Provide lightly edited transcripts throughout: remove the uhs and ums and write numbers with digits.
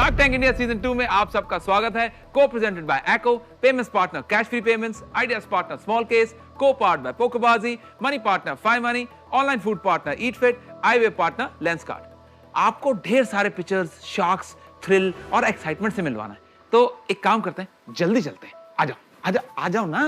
Shark tank India season 2 में आप सबका स्वागत है। को presented by Acko, payments partner cash free payments, ideas partner small case, को पार्ट by Pokerbaazi, money partner 5 money, online food partner eat fit, eyewear partner Lenskart. आपको ढेर सारे पिक्चर्स, शॉक्स, थ्रिल और एक्साइटमेंट से मिलवाना है, तो एक काम करते हैं, जल्दी चलते हैं। आ जाओ ना।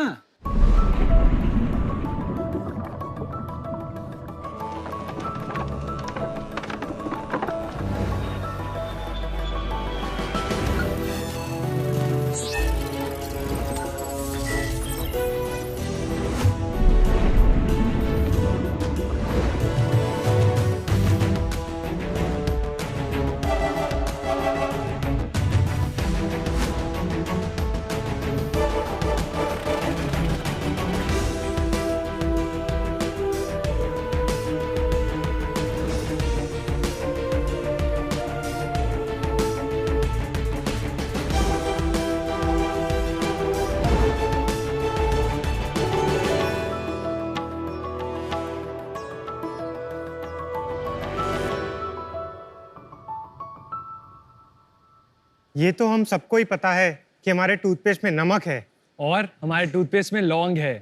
ये तो हम सबको ही पता है कि हमारे टूथपेस्ट में नमक है और हमारे टूथपेस्ट में लौंग है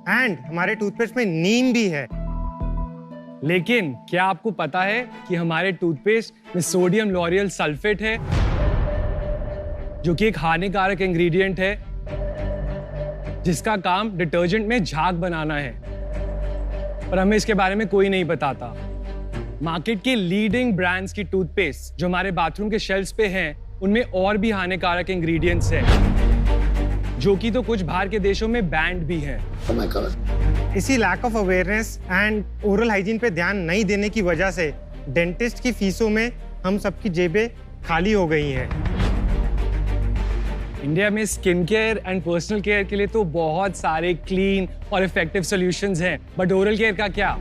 एंड हमारे टूथपेस्ट में नीम भी है। लेकिन क्या आपको पता है कि हमारे टूथपेस्ट में सोडियम लॉरियल सल्फेट है, जो कि एक हानिकारक इंग्रेडिएंट है जिसका काम डिटर्जेंट में झाग बनाना है, पर हमें इसके बारे में कोई नहीं बताता। मार्केट के लीडिंग ब्रांड्स की टूथपेस्ट जो हमारे बाथरूम के शेल्फ्स पे हैं, उनमें और भी हानिकारक इंग्रेडिएंट्स हैं, जो कि तो कुछ बाहर के देशों में बैंड भी हैं। Oh my God. इसी lack of awareness and oral hygiene पे ध्यान नहीं देने की वजह से डेंटिस्ट की फीसों में हम सबकी जेबें खाली हो गई हैं। इंडिया में skin care and personal care के लिए तो बहुत सारे क्लीन और इफेक्टिव सॉल्यूशंस हैं, बट ओरल केयर का क्या?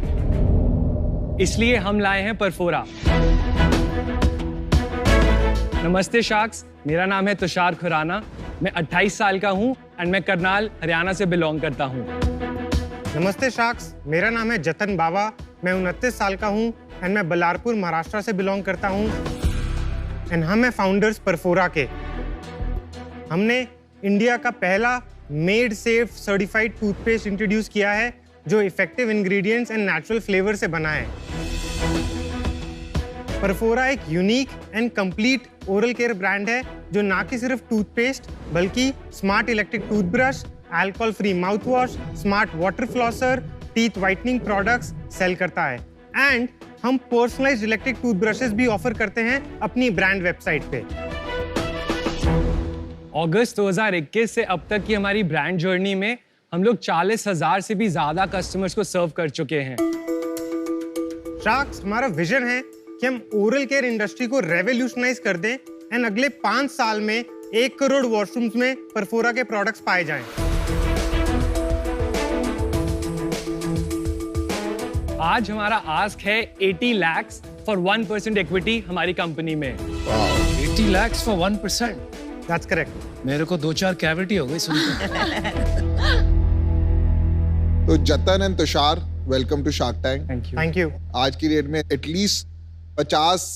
इसलिए हम लाए हैं परफोरा। नमस्ते शार्क्स, मेरा नाम है तुषार खुराना, मैं 28 साल का हूं एंड मैं करनाल हरियाणा से बिलोंग करता हूं। नमस्ते शार्क्स, मेरा नाम है जतन बावा, मैं 29 साल का हूं एंड मैं बल्लारपुर महाराष्ट्र से बिलोंग करता हूं एंड हम हैं फाउंडर्स परफोरा के। हमने इंडिया का पहला made safe certified toothpaste introduce किया है जो effective ingredients and natural flavour से बना है। परफोरा एक unique and complete oral care brand है जो ना कि सिर्फ टूथपेस्ट बल्कि smart electric toothbrush, alcohol free mouth wash, smart water flosser, teeth whitening products sale करता है एंड हम पर्सनलाइज्ड इलेक्ट्रिक टूथब्रशेस भी ऑफर करते हैं अपनी ब्रांड वेबसाइट पे। अगस्त 2021 से अब तक की हमारी ब्रांड जर्नी में हम लोग 40,000 से भी ज्यादा कस्टमर्स को सर्व कर चुके हैं। शार्क्स, हमारा विजन है कि हम ओरल केयर इंडस्ट्री को रेवोल्यूशनाइज कर दें एंड अगले 5 साल में 1 करोड़ वॉशरूम्स में परफोरा के प्रोडक्ट्स पाए जाएं। आज हमारा आस्क है 80 लाख फॉर 1% इक्विटी हमारी कंपनी में। 80 lakhs for 1%. That's correct. मेरे को 2-4 कैविटी हो गई सुनकर। तो Jatan and Tushar, welcome to shark Tank. Thank you. आज की डेट में एटलीस्ट 50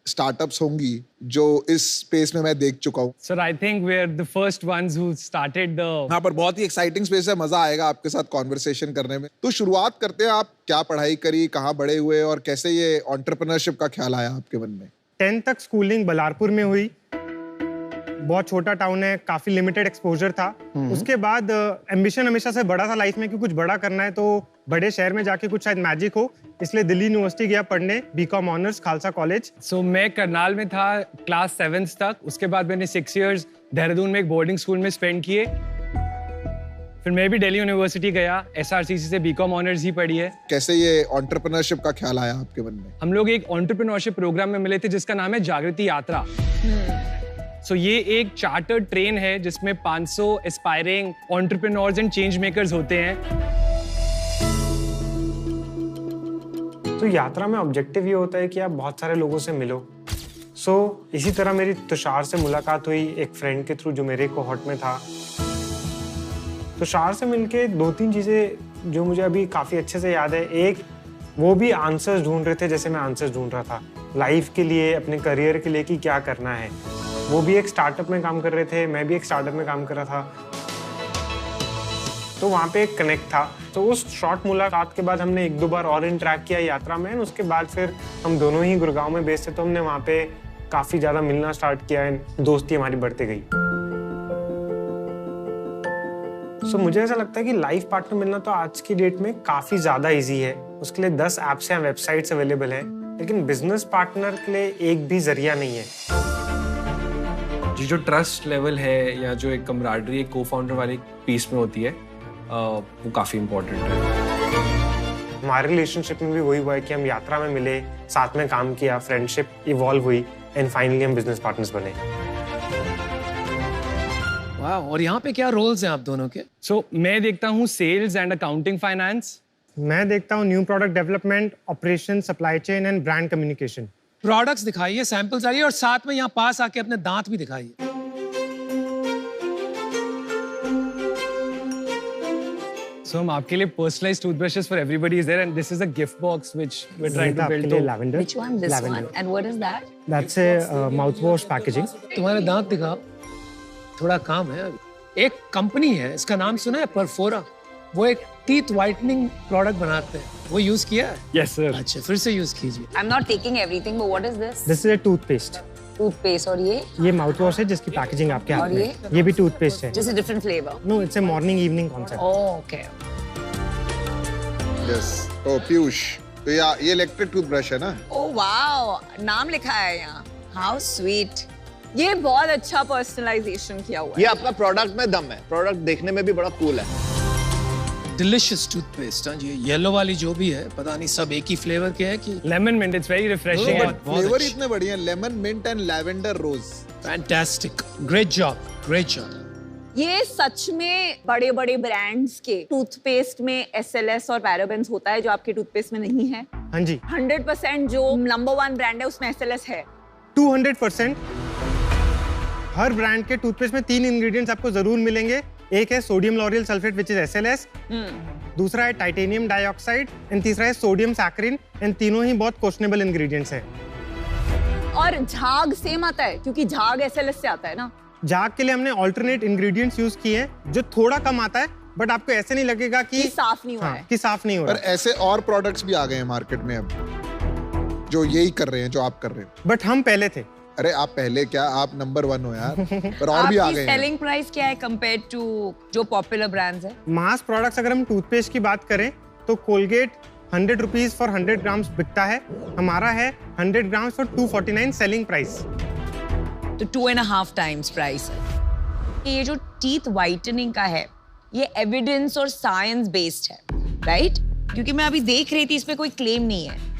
स्टार्टअप्स होंगी जो इस स्पेस में मैं देख चुका हूँ। Sir, I think we are the first ones who started the. हाँ, पर बहुत ही एक्साइटिंग स्पेस है, मजा आएगा आपके साथ कॉन्वर्सेशन करने में। तो शुरुआत करते हैं, आप क्या पढ़ाई करी, कहाँ बड़े हुए और कैसे ये एंटरप्रेन्योरशिप का ख्याल आया आपके मन में? 10th तक स्कूलिंग बल्लारपुर में हुई। बहुत छोटा टाउन है, काफी लिमिटेड एक्सपोजर था। उसके बाद एम्बिशन हमेशा से बड़ा था लाइफ में कि कुछ बड़ा करना है, तो बड़े शहर में जाके कुछ शायद मैजिक हो, इसलिए दिल्ली यूनिवर्सिटी गया पढ़ने, BCom honours Khalsa College. So, मैं करनाल में था क्लास 7th तक। उसके बाद मैंने 6 years देहरादून में एक बोर्डिंग स्कूल में स्पेंड किए। फिर मैं भी दिल्ली यूनिवर्सिटी गया, SRCC से बीकॉम ऑनर्स ही पढ़ी है। कैसे ये एंटरप्रेन्योरशिप का ख्याल आया आपके मन में? हम लोग एक एंटरप्रेन्योरशिप प्रोग्राम में मिले थे जिसका नाम है जागृति यात्रा। So, ये एक चार्टर्ड ट्रेन है जिसमें 500 aspiring entrepreneurs and change makers होते हैं। तो यात्रा में ऑब्जेक्टिव ये होता है कि आप बहुत सारे लोगों से मिलो। इसी तरह मेरी तुषार से मुलाकात हुई एक फ्रेंड के थ्रू जो मेरे कोहॉर्ट में था। तुषार से मिलके 2-3 चीजें जो मुझे अभी काफी अच्छे से याद है। एक, वो भी आंसर्स ढूंढ रहे थे जैसे मैं आंसर्स ढूंढ रहा था। लाइफ के लिए, अपने करियर के लिए कि क्या करना है। वो भी एक स्टार्टअप में काम कर रहे थे, मैं भी एक स्टार्टअप में काम कर रहा था, तो वहाँ पे एक कनेक्ट था। तो उस शॉर्ट मुलाकात के बाद हमने 1-2 बार और इंटरेक्ट किया यात्रा में, उसके बाद फिर हम दोनों ही गुड़गांव में बेस्ड थे, तो हमने वहाँ पे काफ़ी ज़्यादा मिलना स्टार्ट किया, दोस्ती हमारी बढ़ती गई। सो मुझे ऐसा लगता है कि लाइफ पार्टनर मिलना तो आज की डेट में काफ़ी ज़्यादा ईजी है। उसके लिए 10 ऐप्स हैं, वेबसाइट्स अवेलेबल हैं, लेकिन बिजनेस पार्टनर के लिए एक भी जरिया नहीं है। जी, जो ट्रस्ट लेवल है या जो एक कमराडरी एक को फाउंडर वाली पीस में होती है, वो काफ़ी इम्पोर्टेंट है। हमारे रिलेशनशिप में भी वही हुआ है कि हम यात्रा में मिले, साथ में काम किया, फ्रेंडशिप इवॉल्व हुई एंड फाइनली हम बिजनेस पार्टनर्स बने। वाह, और यहाँ पे क्या रोल्स हैं आप दोनों के? सो मैं देखता हूँ सेल्स एंड अकाउंटिंग फाइनेंस। मैं देखता हूँ new product development, operation, supply chain and brand communication. Products दिखाइए, सैंपल्स आइए, और साथ में यहाँ पास आके अपने दांत भी दिखाइए। So हम आपके लिए personalized toothbrushes for everybody is there, and this is a gift box which we're trying to build. Lavender. Which one? This one. And what is that? That's a mouthwash packaging. तुम्हारे दांत दिखाओ, थोड़ा काम है अभी। एक कंपनी है, इसका नाम सुना है, परफोरा। वो एक टीथ वाइटनिंग प्रोडक्ट बनाते हैं, वो यूज किया है? Yes sir. अच्छा, फिर से यूज कीजिए। I'm not taking everything, but what is this? This is a toothpaste. Toothpaste और ये माउथवॉश है जिसकी पैकेजिंग आपके हाथ और में। ये भी टूथपेस्ट है। just a different flavor. No, it's a morning evening concept. Oh, okay. Yes. Oh Piyush, तो ये इलेक्ट्रिक टूथब्रश है ना? Oh wow, नाम लिखा है यहाँ। How sweet. ये बहुत अच्छा पर्सनलाइजेशन किया हुआ है। ये आपका प्रोडक्ट में दम है, प्रोडक्ट देखने में भी बड़ा कूल है। Delicious toothpaste. हाँ जी, येलो वाली जो भी है, पता नहीं सब एक ही फ्लेवर के है कि Lemon mint, it's very refreshing. बहुत फ्लेवर अच्छी। इतने बढ़िया, lemon mint and lavender rose. Fantastic, great job, great job. ये सच में बड़े बड़े ब्रांड्स के टूथपेस्ट में SLS और पैराबेन्स होता है जो आपके टूथपेस्ट में नहीं है। हाँ जी, 100% जो नंबर 1 ब्रांड है उसमें SLS है। 200%। हर ब्रांड के टूथपेस्ट में 3 इंग्रेडिएंट्स आपको जरूर मिलेंगे। एक है sodium L'Oréal sulphate which is SLS, दूसरा है टाइटेनियम डाइऑक्साइड एंड तीसरा है सोडियम सैकरिन, एंड तीनों ही बहुत क्वेश्चनेबल इंग्रेडिएंट्स हैं। और झाग सेम आता है क्योंकि झाग SLS से आता है ना। झाग के लिए हमने ऑल्टरनेट इंग्रेडिएंट्स यूज किए हैं जो थोड़ा कम आता है, बट आपको ऐसे नहीं लगेगा कि साफ नहीं हुआ है। कि साफ नहीं हो पर रहा। ऐसे और प्रोडक्ट्स भी आ गए हैं मार्केट में अब, जो यही कर रहे हैं जो आप कर रहे हैं। बट हम पहले थे। अरे आप पहले क्या, आप नंबर 1 हो यार। पर और भी आ गए हैं। सेलिंग प्राइस क्या है कंपेयर टू जो पॉपुलर ब्रांड्स है? मास प्रोडक्ट्स अगर हम टूथपेस्ट की बात करें तो कोलगेट 100 रुपीज फॉर 100 ग्राम्स बिकता है, हमारा है 100 ग्राम्स फॉर 249 सेलिंग प्राइस। तो 2.5 टाइम्स प्राइस है। ये जो टीथ वाइटनिंग का है ये एविडेंस और साइंस बेस्ड है, राइट? क्योंकि मैं अभी देख रही थी इसमें कोई क्लेम नहीं है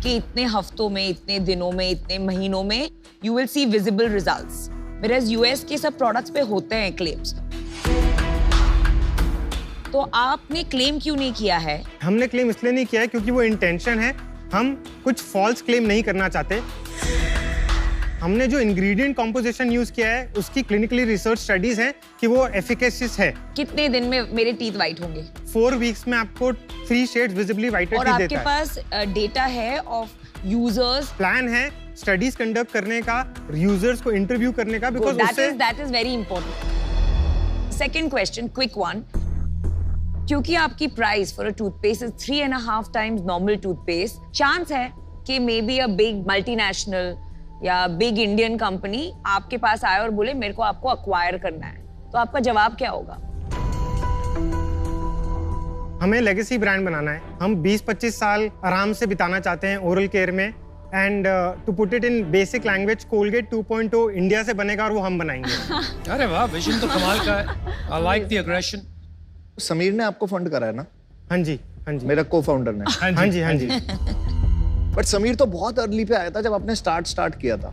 कि इतने हफ्तों में, इतने दिनों में, इतने महीनों में you will see visible results, whereas US के सब प्रोडक्ट्स पे होते हैं क्लेम्स। तो आपने क्लेम क्यों नहीं किया है? हमने क्लेम इसलिए नहीं किया है क्योंकि वो इंटेंशन है, हम कुछ फॉल्स क्लेम नहीं करना चाहते। हमने जो इंग्रेडिएंट कॉम्पोजिशन यूज किया है उसकी क्लिनिकली रिसर्च स्टडीज हैं कि वो एफिकेसियस है। कितने दिन में मेरे टीथ वाइट होंगे? 4 वीक्स में आपको 3 शेड्स विजिबली वाइटेड और टीथ आपके देता है। पास डेटा है ऑफ यूजर्स? प्लान है स्टडीज कंडक्ट करने का, यूजर्स को इंटरव्यू करने का, बिकॉज़ उससे that is very important. Second question, quick one. क्योंकि आपकी price for a toothpaste is 3.5 times normal toothpaste, chance है कि may be a big multinational या बिग इंडियन कंपनी आपके पास आए और बोले मेरे को आपको अक्वायर करना है, तो आपका जवाब क्या होगा? हमें लेगेसी ब्रांड बनाना है। हम 20-25 साल आराम से बिताना चाहते हैं ओरल केयर में, and to put it in basic language, Colgate 2.0 India से बनेगा और वो हम बनाएंगे। अरे वाह, विजन तो कमाल का है। I like the aggression. Sameer ने आपको फंड करा है ना? हाँ जी, हाँ जी, मेरा को-फाउंडर ने। हाँ जी, हाँ जी। बट समीर तो बहुत अर्ली पे आया था जब आपने स्टार्ट किया था।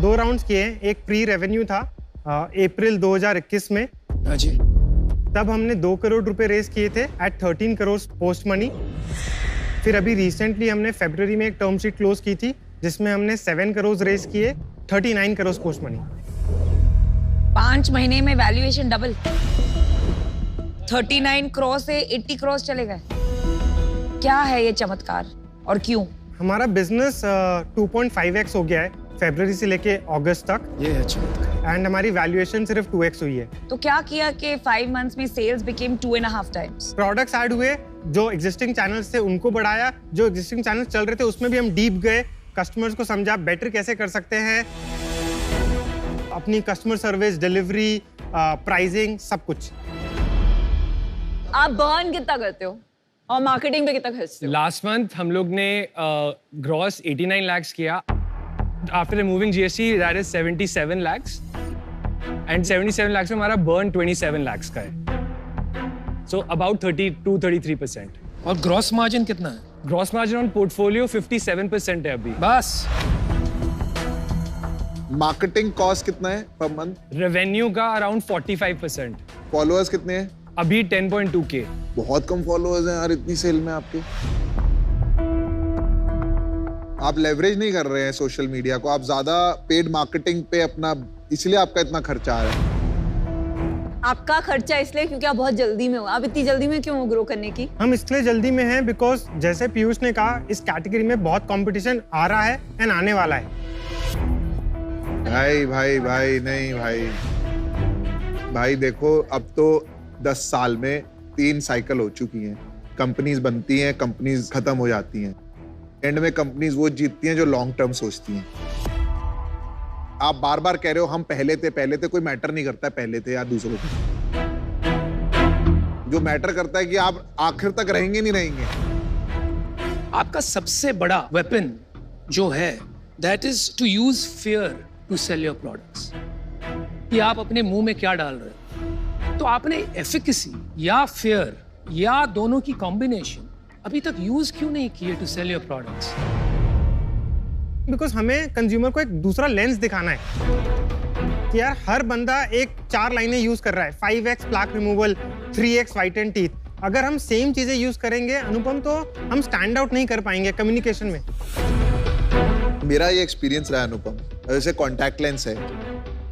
2 राउंड्स किए हैं। एक प्री रेवेन्यू था अप्रैल 2021 में, हाँ जी। तब हमने 2 करोड़ रुपए रेज किए थे एट 13 करोड़ पोस्ट मनी। फिर अभी रिसेंटली हमने फरवरी में एक टर्म शीट क्लोज की थी जिसमें हमने 7 करोड़ रेज किए, 39 करोड़ पोस्ट मनी। 5 महीने में वैल्यूएशन डबल, 39 करोड़ से 80 करोड़ चले गए। क्या है ये चमत्कार और क्यों? हमारा बिजनेस 2.5x हो गया है फरवरी से लेके अगस्त तक, ये है चमत्कार। एंड हमारी वैल्यूएशन सिर्फ 2x हुई है। तो क्या किया कि 5 months में sales became 2.5 times? Products add हुए, जो एग्जिस्टिंग चैनल्स थे उनको बढ़ाया, जो एग्जिस्टिंग चैनल्स चल रहे थे उसमें भी हम डीप गए, कस्टमर्स को समझा बेटर कैसे कर सकते हैं, अपनी कस्टमर सर्विस, डिलीवरी, प्राइसिंग, सब कुछ। आप बर्न कितना करते हो और मार्केटिंग पे कितना खर्चते हो? लास्ट मंथ हम लोग ने ग्रॉस 89 lakhs किया। After removing GST that is 77 lakhs and 77 lakhs में हमारा बर्न 27 lakhs का है, सो अबाउट 32-33%। और ग्रॉस मार्जिन कितना है? ग्रॉस मार्जिन ऑन पोर्टफोलियो 57% है अभी। बस मार्केटिंग कॉस्ट कितना है पर मंथ? रेवेन्यू का अराउंड 45%। फॉलोअर्स कितने हैं? अभी 10.2K। बहुत कम फॉलोअर्स हैं यार इतनी सेल में आपके। आप लेवरेज नहीं कर रहे हैं सोशल मीडिया को, आप ज्यादा पेड मार्केटिंग पे अपना, इसलिए आपका इतना खर्चा आ रहा है। आपका खर्चा इसलिए क्योंकि आप बहुत जल्दी में हो। आप इतनी जल्दी में क्यों हो ग्रो करने की? हम इसलिए जल्दी में हैं बिकॉज जैसे पीयूष ने कहा, इस कैटेगरी में बहुत कंपटीशन आ रहा है एंड आने वाला है। भाई नहीं भाई देखो, अब तो 10 साल में 3 साइकिल हो चुकी हैं। कंपनीज बनती हैं, कंपनीज खत्म हो जाती हैं, एंड में कंपनीज वो जीतती हैं जो लॉन्ग टर्म सोचती हैं। आप बार बार कह रहे हो हम पहले थे, कोई मैटर नहीं करता है पहले थे या दूसरों थे। जो मैटर करता है कि आप आखिर तक रहेंगे नहीं रहेंगे। आपका सबसे बड़ा वेपन जो है that is to use fear to sell your products. कि आप अपने मुंह में क्या डाल रहे हो। तो आपने एफिकेसी या फियर या दोनों की कॉम्बिनेशन अभी तक यूज क्यों नहीं किए to sell your products? Because हमें कंज्यूमर को एक दूसरा लेंस दिखाना है कि यार हर बंदा एक 4 लाइनें यूज कर रहा है, 5x plaque removal, 3x white and teeth. अगर हम सेम चीजें यूज करेंगे अनुपम, तो हम स्टैंड आउट नहीं कर पाएंगे कम्युनिकेशन में। मेरा ये एक्सपीरियंस रहा अनुपम, जैसे कॉन्टैक्ट लेंस है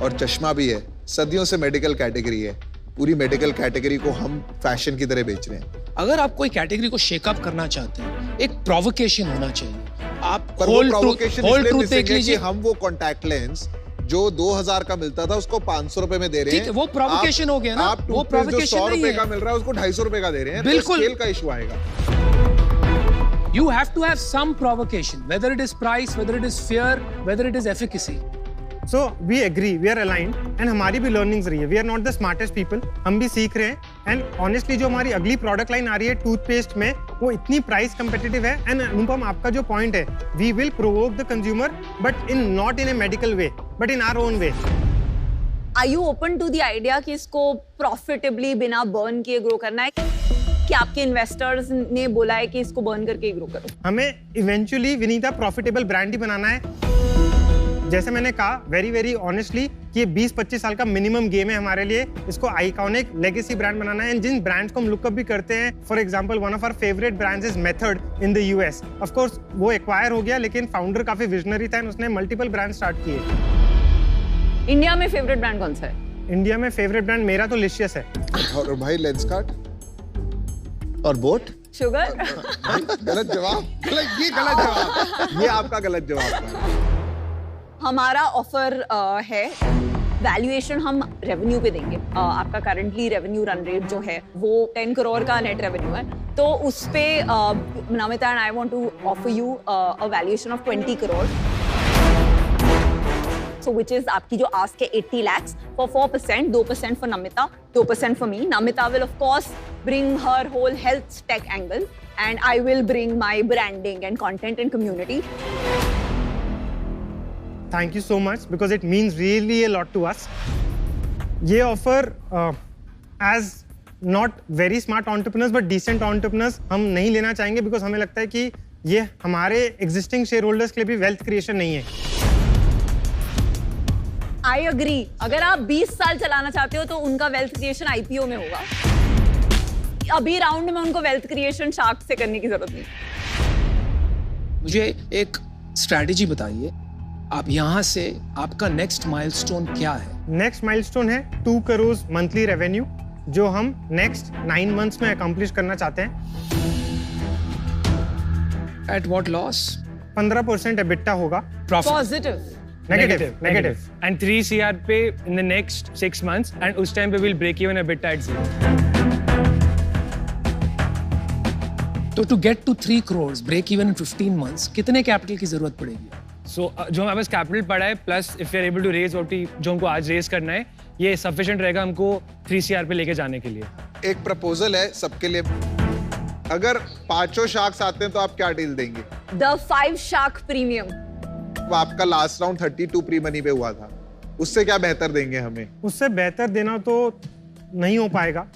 और चश्मा भी है, सदियों से मेडिकल कैटेगरी है, पूरी मेडिकल कैटेगरी को हम फैशन की तरह बेच रहे हैं। अगर आप कोई कैटेगरी को शेकअप करना चाहते हैं, एक प्रोवोकेशन होना चाहिए। आप पर वो प्रोवोकेशन इसलिए ट्रूथ मिसिंग देख है कि लीजिए। हम वो कॉन्टैक्ट लेंस जो 2000 का मिलता था उसको 500 रुपए में दे रहे हैं। ठीक है, वो provocation हो गया ना, आप वो टूथपेस्ट जो provocation 100 नहीं रुपए है। का मिल रहा है उसको 250 रुपए का दे रहे हैं। बिल्कुल। स्केल का इशू आएगा। You have to have some provocation, whether it is price, whether it is fear, whether it is efficacy. So we agree, we are aligned, and हमारी भी लर्निंग्स रही है। We are not the smartest people, हम भी सीख रहे हैं। And honestly जो हमारी अगली प्रोडक्ट लाइन आ रही है टूथपेस्ट में, वो इतनी प्राइस कंपेटिटिव है। एंड अनुपम, आपका जो पॉइंट है, we will provoke the consumer but in not in a medical way, but in our own way. Are you open to the idea कि इसको प्रॉफिटेबली बिना बर्न किए ग्रो करना है, कि आपके इन्वेस्टर्स ने बोला है कि इसको बर्न करके ग्रो करो? हमें इवेंचुअली विनीता प्रॉफिटेबल ब्रांड ही बनाना है। जैसे मैंने कहा वेरी ऑनेस्टली कि ये 20-25 साल का मिनिमम गेम है हमारे लिए। इसको आइकॉनिक लेगेसी ब्रांड बनाना है। एंड जिन ब्रांड्स को हम लुकअप भी करते हैं, for example one of our favourite brands is Method in the US. Of course वो एक्वायर हो गया, लेकिन फाउंडर काफी विजनरी था एंड उसने मल्टीपल ब्रांड स्टार्ट किए। इंडिया में फेवरेट ब्रांड कौन सा है? इंडिया में फेवरेट ब्रांड मेरा तो लिशियस है। और भाई लेंसकार्ट और बोट शुगर? गलत जवाब। ये गलत जवाब, ये आपका गलत जवाब था। हमारा ऑफर है, वैल्यूएशन हम रेवेन्यू पे देंगे। आपका करंटली रेवेन्यू रन रेट जो है वो 10 करोड़ का नेट रेवेन्यू है, तो उस पे Namita and I want to offer you a valuation of 20 crore, so which is आपकी जो आस्क है 80 lakhs for 4%, 2% for Namita, 2% for me. Namita will of course bring her whole health tech angle and I will bring my branding and content and community. Thank you so much because it means really a lot to us. ये offer as not very smart entrepreneurs but decent entrepreneurs हम नहीं लेना चाहेंगे, because हमें लगता है कि ये हमारे एग्जिस्टिंग शेयर होल्डर्स के लिए भी वेल्थ क्रिएशन नहीं है। आई अग्री, अगर आप 20 साल चलाना चाहते हो तो उनका वेल्थ क्रिएशन आईपीओ में होगा। अभी राउंड में उनको वेल्थ क्रिएशन शार्क से करने की जरूरत नहीं। मुझे एक स्ट्रैटेजी बताइए, आप यहाँ से आपका नेक्स्ट माइलस्टोन क्या है? नेक्स्ट माइलस्टोन है 2 करोड़ मंथली रेवेन्यू, जो हम नेक्स्ट 9 मंथ्स में अकम्प्लिश करना चाहते हैं। At what loss? 15% EBITDA होगा। Profit. Positive. Negative. And 3 CR पे in the next 6 months and उस time पे we'll break even EBITDA at 0. तो to get to 3 crores, break even in 15 months, कितने कैपिटल की जरूरत पड़ेगी? So जो हमारे पास कैपिटल पड़ा है plus if we are able to raise जो हमको आज रेज करना है ये सफिशिएंट रहेगा हमको 3 CR पे लेके जाने के लिए। एक प्रपोजल है सबके लिए, अगर 5 शार्क्स आते हैं तो आप क्या डील देंगे? The 5 shark premium. आपका लास्ट राउंड 32 प्री मनी पे हुआ था, उससे क्या बेहतर देंगे हमें? उससे बेहतर देना तो नहीं हो पाएगा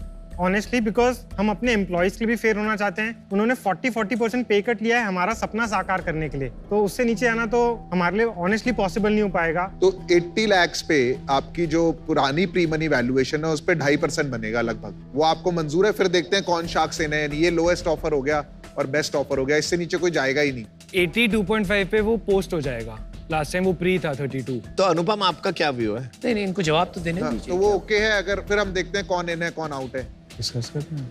ऑनेस्टली, बिकॉज हम अपने एम्प्लॉयज के लिए भी फेयर होना चाहते हैं। उन्होंने 40% पे कट लिया है हमारा सपना साकार करने के लिए, तो उससे नीचे आना तो हमारे लिए ऑनेस्टली पॉसिबल नहीं हो पाएगा। तो 80 लाख पे आपकी जो पुरानी प्री मनी वैल्यूएशन है उस पे 2.5% बनेगा लगभग, वो आपको मंजूर है? फिर देखते हैं कौन शार्क्स इन है। ये लोएस्ट ऑफर हो गया और बेस्ट ऑफर हो गया, इससे नीचे कोई जाएगा ही नहीं। 82.5 पे वो पोस्ट हो जाएगा, लास्ट टाइम वो प्री था 32। तो अनुपम आपका क्या व्यू है? नहीं, इनको जवाब तो देने दीजिए। तो वो ओके है, अगर फिर हम देखते हैं कौन इन है कौन आउट है। डिस्कस करते हैं।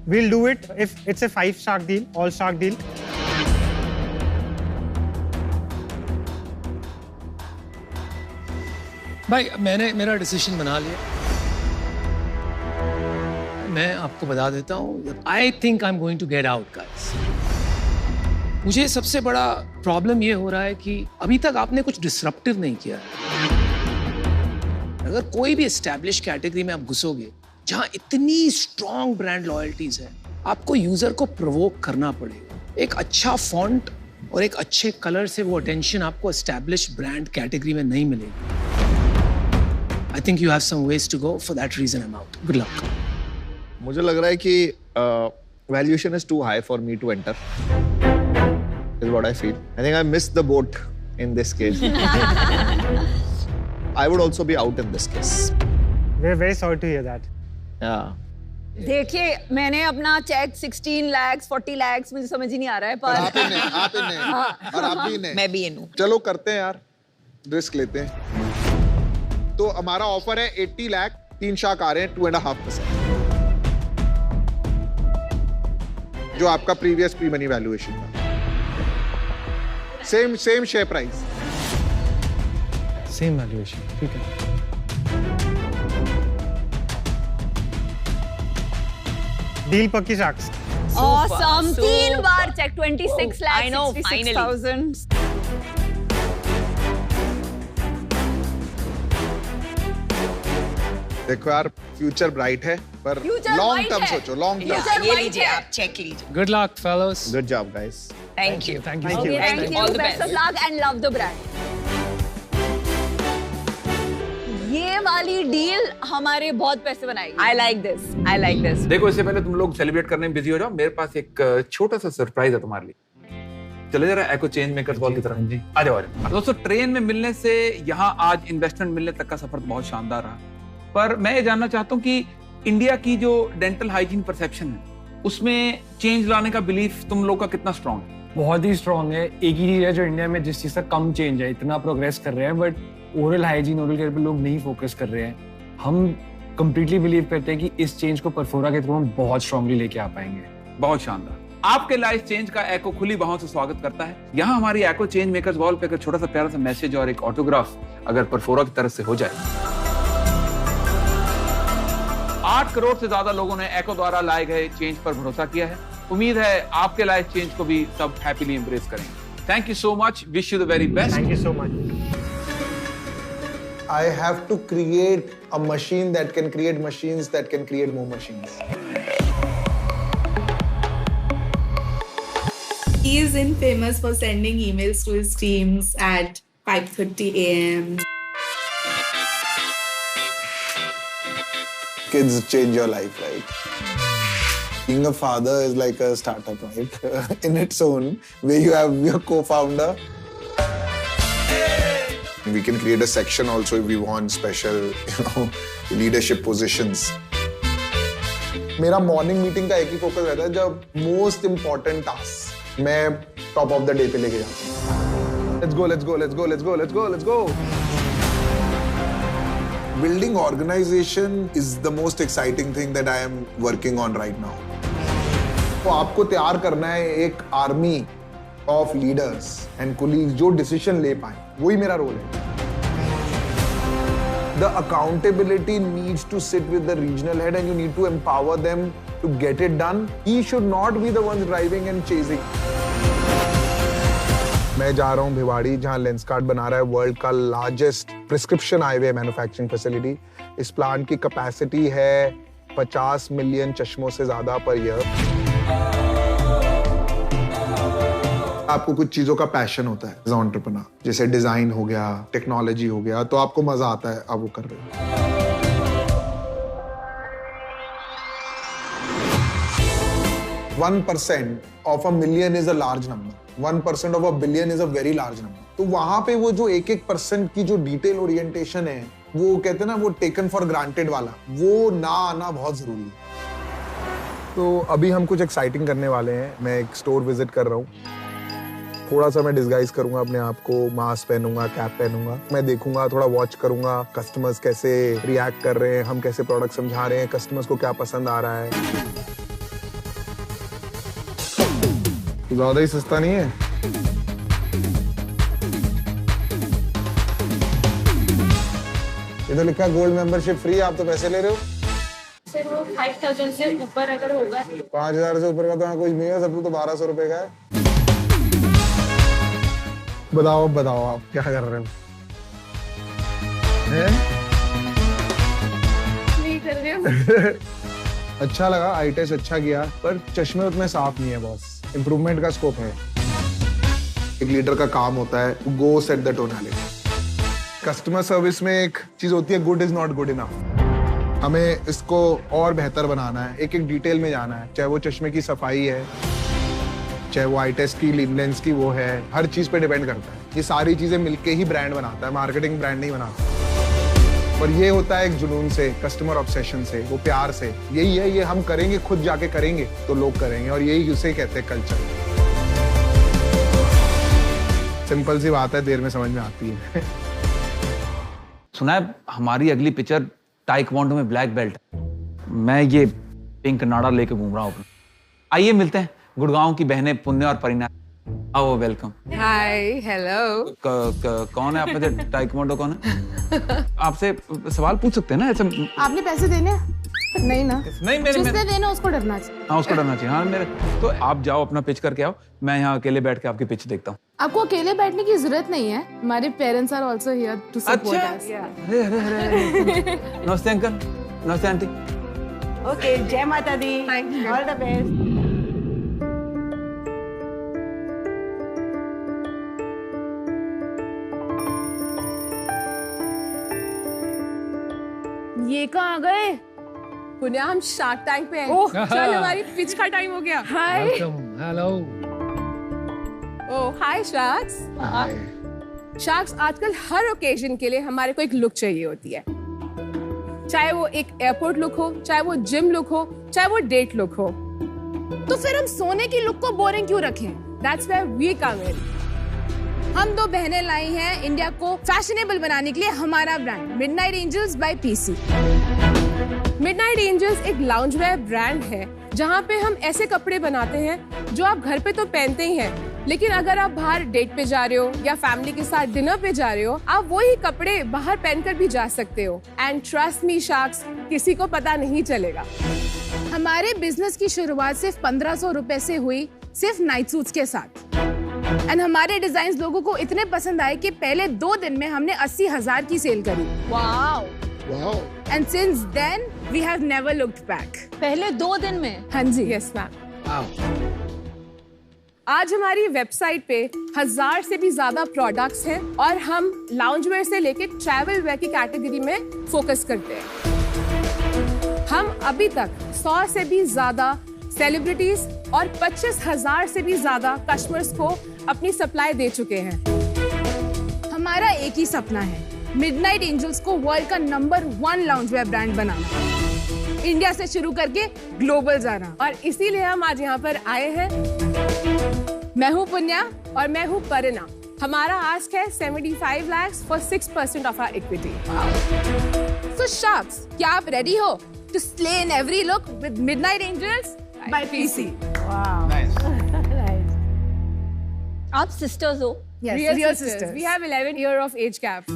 We'll do it if it's a 5 shark deal, all shark deal. भाई मैंने मेरा डिसीजन बना लिया, मैं आपको बता देता हूँ। I think I am going to get out guys. मुझे सबसे बड़ा प्रॉब्लम ये हो रहा है कि अभी तक आपने कुछ डिसरप्टिव नहीं किया है। अगर कोई भी एस्टैब्लिश कैटेगरी में आप घुसोगे जहां इतनी स्ट्रॉन्ग ब्रांड लॉयल्टीज है, आपको यूजर को प्रोवोक करना पड़ेगा। एक अच्छा फॉन्ट और एक अच्छे कलर से वो अटेंशन आपको एस्टैब्लिश ब्रांड कैटेगरी में नहीं मिलेगी। I think you have some ways to go, for that reason I am out. Good luck. मुझे लग रहा है कि valuation is too high for me to enter. Is what I feel. I think I missed the boat in this case. I would also be out in this case. We're very sorry to hear that. Yeah. देखिए, मैंने अपना check 16 lakhs, 40 lakhs, मुझे समझ ही नहीं आ रहा है, पर आप ही नहीं और आप भी नहीं। मैं भी इन हूँ। चलो करते हैं यार, रिस्क लेते हैं। तो हमारा ऑफर है 80 लाख, 3 शार्क आ रहे हैं 2.5%, जो आपका प्रीवियस प्री मनी वैल्यूएशन था। Same share price, same valuation, ठीक है। डील पक्की शार्क्स। awesome, 3 बार चेक 26 I lakhs, know, 66,000। देखो यार फ्यूचर ब्राइट है, पर Future लॉन्ग bright टर्म है। सोचो, लॉन्ग टर्म। Future ये bright लीजिए, है। आप चेक लीजिए। Good luck fellows. Good job, guys. Thank you. Thank you. Okay, thank you. All the Best of best. luck and love the brand. ये वाली deal हमारे बहुत पैसे बनाएगी। I like this. I like this. देखो, इससे पहले तुम लोग सेलिब्रेट करने में बिजी हो जाओ, मेरे पास एक छोटा सा सरप्राइज है तुम्हारे लिए। चले जरा एको चेंज मेकर्स वॉल की तरफ। जी आ जाओ। दोस्तों, ट्रेन में मिलने से यहाँ आज इन्वेस्टमेंट मिलने तक का सफर बहुत शानदार रहा, पर मैं ये जानना चाहता हूँ कि इंडिया की जो डेंटल हाइजीन परसेप्शन है उसमें चेंज लाने का बिलीफ तुम लोग का कितना स्ट्रांग है? बहुत ही स्ट्रांग है। एक ही चीज है जो इंडिया में जिस चीज का कम चेंज है, इतना प्रोग्रेस कर रहे हैं, but oral hygiene, oral care पे लोग नहीं फोकस कर रहे हैं। हम कंप्लीटली बिलीव करते हैं कि इस चेंज को परफोरा के थ्रू हम बहुत स्ट्रांगली लेके आ पाएंगे। बहुत शानदार। आपके लाइफ चेंज का एको खुली बाहों से स्वागत करता है। यहाँ हमारी एको चेंज मेकर्स वॉल पे एक छोटा सा प्यारा सा मैसेज और एक ऑटोग्राफ अगर परफोरा की तरफ से हो जाए। 8 करोड़ से ज्यादा लोगों ने एको द्वारा लाए गए चेंज पर भरोसा किया है। उम्मीद है आपके लाइफ चेंज को भी सब हैप्पीली एम्ब्रेस करेंगे। Thank you so much, wish you the very best. Thank you so much. I have to create a machine that can create machines that can create more machines. He is infamous for sending emails to his teams at 5:30 a.m. Kids change your life, right? Being a father is like a startup, right? In its own, where you have your co-founder. We can create a section also if we want special, leadership positions. मेरा morning meeting का एक ही focus रहता है, जब most important task मैं top of the day पे लेके जाता हूँ। Let's go, let's go, let's go, let's go, let's go, let's go. Building organization is the most exciting thing that I am working on right now. तो आपको तैयार करना है एक army of leaders and colleagues जो decision ले पाए, वही मेरा रोल है। The accountability needs to sit with the regional head and you need to empower them to get it done. He should not be the ones driving and chasing. मैं जा रहा हूँ भिवाड़ी, जहाँ लेंसकार्ट बना रहा है वर्ल्ड का largest prescription highway manufacturing facility. इस प्लांट की कैपेसिटी है 50 मिलियन चश्मों से ज्यादा पर ईयर। आपको कुछ चीजों का पैशन होता है एज एंटरप्रेन्योर, जैसे डिजाइन हो गया, टेक्नोलॉजी हो गया, तो आपको मजा आता है, आप वो कर रहे हो। 1% of a million is a large number. 1% of a billion is a very large number. तो वहां पे वो जो 1% की जो डिटेल ओरिएंटेशन है, वो कहते हैं ना, वो टेकन फॉर ग्रांटेड वाला, वो ना आना बहुत जरूरी है। तो अभी हम कुछ एक्साइटिंग करने वाले हैं। मैं एक स्टोर विजिट कर रहा हूँ। थोड़ा सा मैं डिस्गाइज करूंगा अपने आप को, मास्क पहनूंगा, कैप पहनूंगा, मैं देखूंगा, थोड़ा वॉच करूंगा कस्टमर्स कैसे रिएक्ट कर रहे हैं, हम कैसे प्रोडक्ट समझा रहे हैं, कस्टमर्स को क्या पसंद आ रहा है। ज्यादा ही सस्ता नहीं है। ये तो लिखा गोल्ड मेंबरशिप फ्री, आप तो पैसे ले रहे हो। सर वो 5000 से ऊपर अगर होगा 5000 से ऊपर का तो कुछ नहीं है, सब तो 1200 रुपए का है। बताओ आप क्या कर रहे हो? नहीं कर रहे हो। अच्छा लगा, आई टेस्ट अच्छा किया, पर चश्मे उतने साफ नहीं है बॉस, इंप्रूवमेंट का स्कोप है। एक लीडर का काम होता है गो set the tonality. Customer service में एक चीज होती है good is not good enough. हमें इसको और बेहतर बनाना है, एक एक डिटेल में जाना है, चाहे वो चश्मे की सफाई है, चाहे वो आई टेस्ट की लेंस की वो है, हर चीज पे डिपेंड करता है। ये सारी चीजें मिलके ही ब्रांड बनाता है, मार्केटिंग ब्रांड नहीं बनाता। और ये होता है एक जुनून से, कस्टमर ऑब्सेशन से, वो प्यार से। यही है, ये हम करेंगे, खुद जाके करेंगे तो लोग करेंगे, और यही उसे कहते हैं कल्चर। सिंपल सी बात है, देर में समझ में आती है। सुना है हमारी अगली पिक्चर ताइक्वांडो में ब्लैक बेल्ट। मैं ये पिंक नाड़ा लेके घूम रहा हूँ। आइए मिलते हैं गुड़गांव की बहनें पुण्य और परिणा। आओ, वेलकम। हाय, हेलो। कौन है आप में से? ताइक्वांडो कौन है? आपसे सवाल पूछ सकते हैं ना ऐसे? आपने पैसे देने? नहीं ना? नहीं, जिसने देना उसको डरना चाहिए। हाँ, उसको डरना चाहिए। हाँ, मेरे तो आप जाओ अपना पिच करके आओ, मैं यहाँ अकेले बैठ के आपकी पिच देखता हूँ। आपको अकेले बैठने की जरूरत नहीं है, हमारे parents are also here to support us. अरे नमस्ते अंकल, नमस्ते आंटी। ओके, जय माता दी, ऑल द बेस्ट। ये कहाँ गए? पुण्या, हम शार्क टैंक पे हैं। चल, हमारी पिच का टाइम हो गया। हाय, हेलो। ओह हाय शार्क्स। हाय। शार्क्स, आजकल हर ओकेजन के लिए हमारे को एक लुक चाहिए होती है, चाहे वो एक एयरपोर्ट लुक हो, चाहे वो जिम लुक हो, चाहे वो डेट लुक हो। तो फिर हम सोने की लुक को बोरिंग क्यों रखें? That's where we come in। हम दो बहनें लाई हैं इंडिया को फैशनेबल बनाने के लिए हमारा brand midnight angels by PC. Midnight angels एक लाउंज वेयर ब्रांड है जहाँ पे हम ऐसे कपड़े बनाते हैं जो आप घर पे तो पहनते ही हैं, लेकिन अगर आप बाहर डेट पे जा रहे हो या फैमिली के साथ डिनर पे जा रहे हो, आप वही कपड़े बाहर पहनकर भी जा सकते हो। एंड ट्रस्ट मी शार्क्स, किसी को पता नहीं चलेगा। हमारे बिजनेस की शुरुआत सिर्फ 1500 रुपए से हुई, सिर्फ नाइट सूट्स के साथ। एंड हमारे डिजाइन लोगों को इतने पसंद आए कि पहले 2 दिन में हमने 80,000 की सेल करी। Wow. And since then we have never looked back. पहले 2 दिन में? हाँ जी, यस मैम। आज हमारी वेबसाइट पे 1000 से भी ज्यादा प्रोडक्ट्स हैं और हम लाउंज वेयर से लेके ट्रैवल वेयर की कैटेगरी में फोकस करते हैं। हम अभी तक 100 से भी ज्यादा सेलिब्रिटीज और 25,000 से भी ज्यादा कस्टमर्स को अपनी सप्लाई दे चुके हैं। हमारा एक ही सपना है, मिडनाइट एंजल्स को वर्ल्ड का नंबर 1 लाउंज वेयर ब्रांड बनाना, इंडिया से शुरू करके ग्लोबल जाना। और इसीलिए हम आज यहाँ पर आए हैं। मैं हूँ पुण्या और मैं हूँ परिणा। हमारा आस्क है 75 lakhs for 6% of our equity। So sharks, क्या आप रेडी हो to slay in every look with Midnight Angels by PC? Wow. Nice. Nice. आप sisters हो? Yes, Real sisters. sisters. We have 11 year of age gap.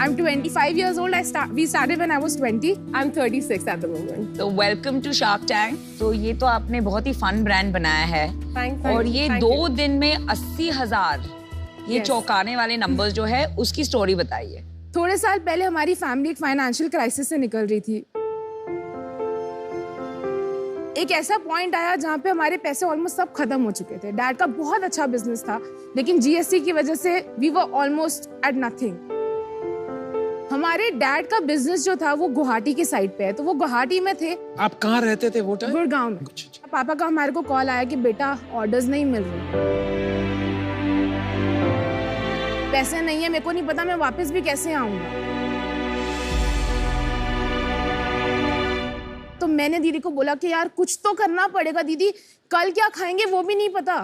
I'm 25 years old. We started when I was 20. I'm 36 at the moment. तो welcome to shark tank. तो ये तो आपने बहुत ही fun brand बनाया है Thank you. और ये Thank 2 you. दिन में 80,000 ये Yes. चौंकाने वाले नंबर्स जो है उसकी स्टोरी बताइए। थोड़े साल पहले हमारी फैमिली एक फाइनेंशियल क्राइसिस से निकल रही थी। एक ऐसा पॉइंट आया जहाँ पे हमारे पैसे ऑलमोस्ट सब खत्म हो चुके थे। डैड का बहुत अच्छा बिजनेस था, लेकिन जीएसटी की वजह से we were almost at nothing. हमारे डैड का बिजनेस जो था वो गुवाहाटी की साइड पे है, तो वो गुवाहाटी में थे। आप कहाँ रहते थे वो टाइम? गुड़गांव में। पापा का हमारे को कॉल आया कि बेटा ऑर्डर्स नहीं मिल रहे, पैसे नहीं है, मेरे को नहीं पता मैं वापस भी कैसे आऊंगा। तो मैंने दीदी को बोला कि यार कुछ तो करना पड़ेगा दीदी, कल क्या खाएंगे वो भी नहीं पता।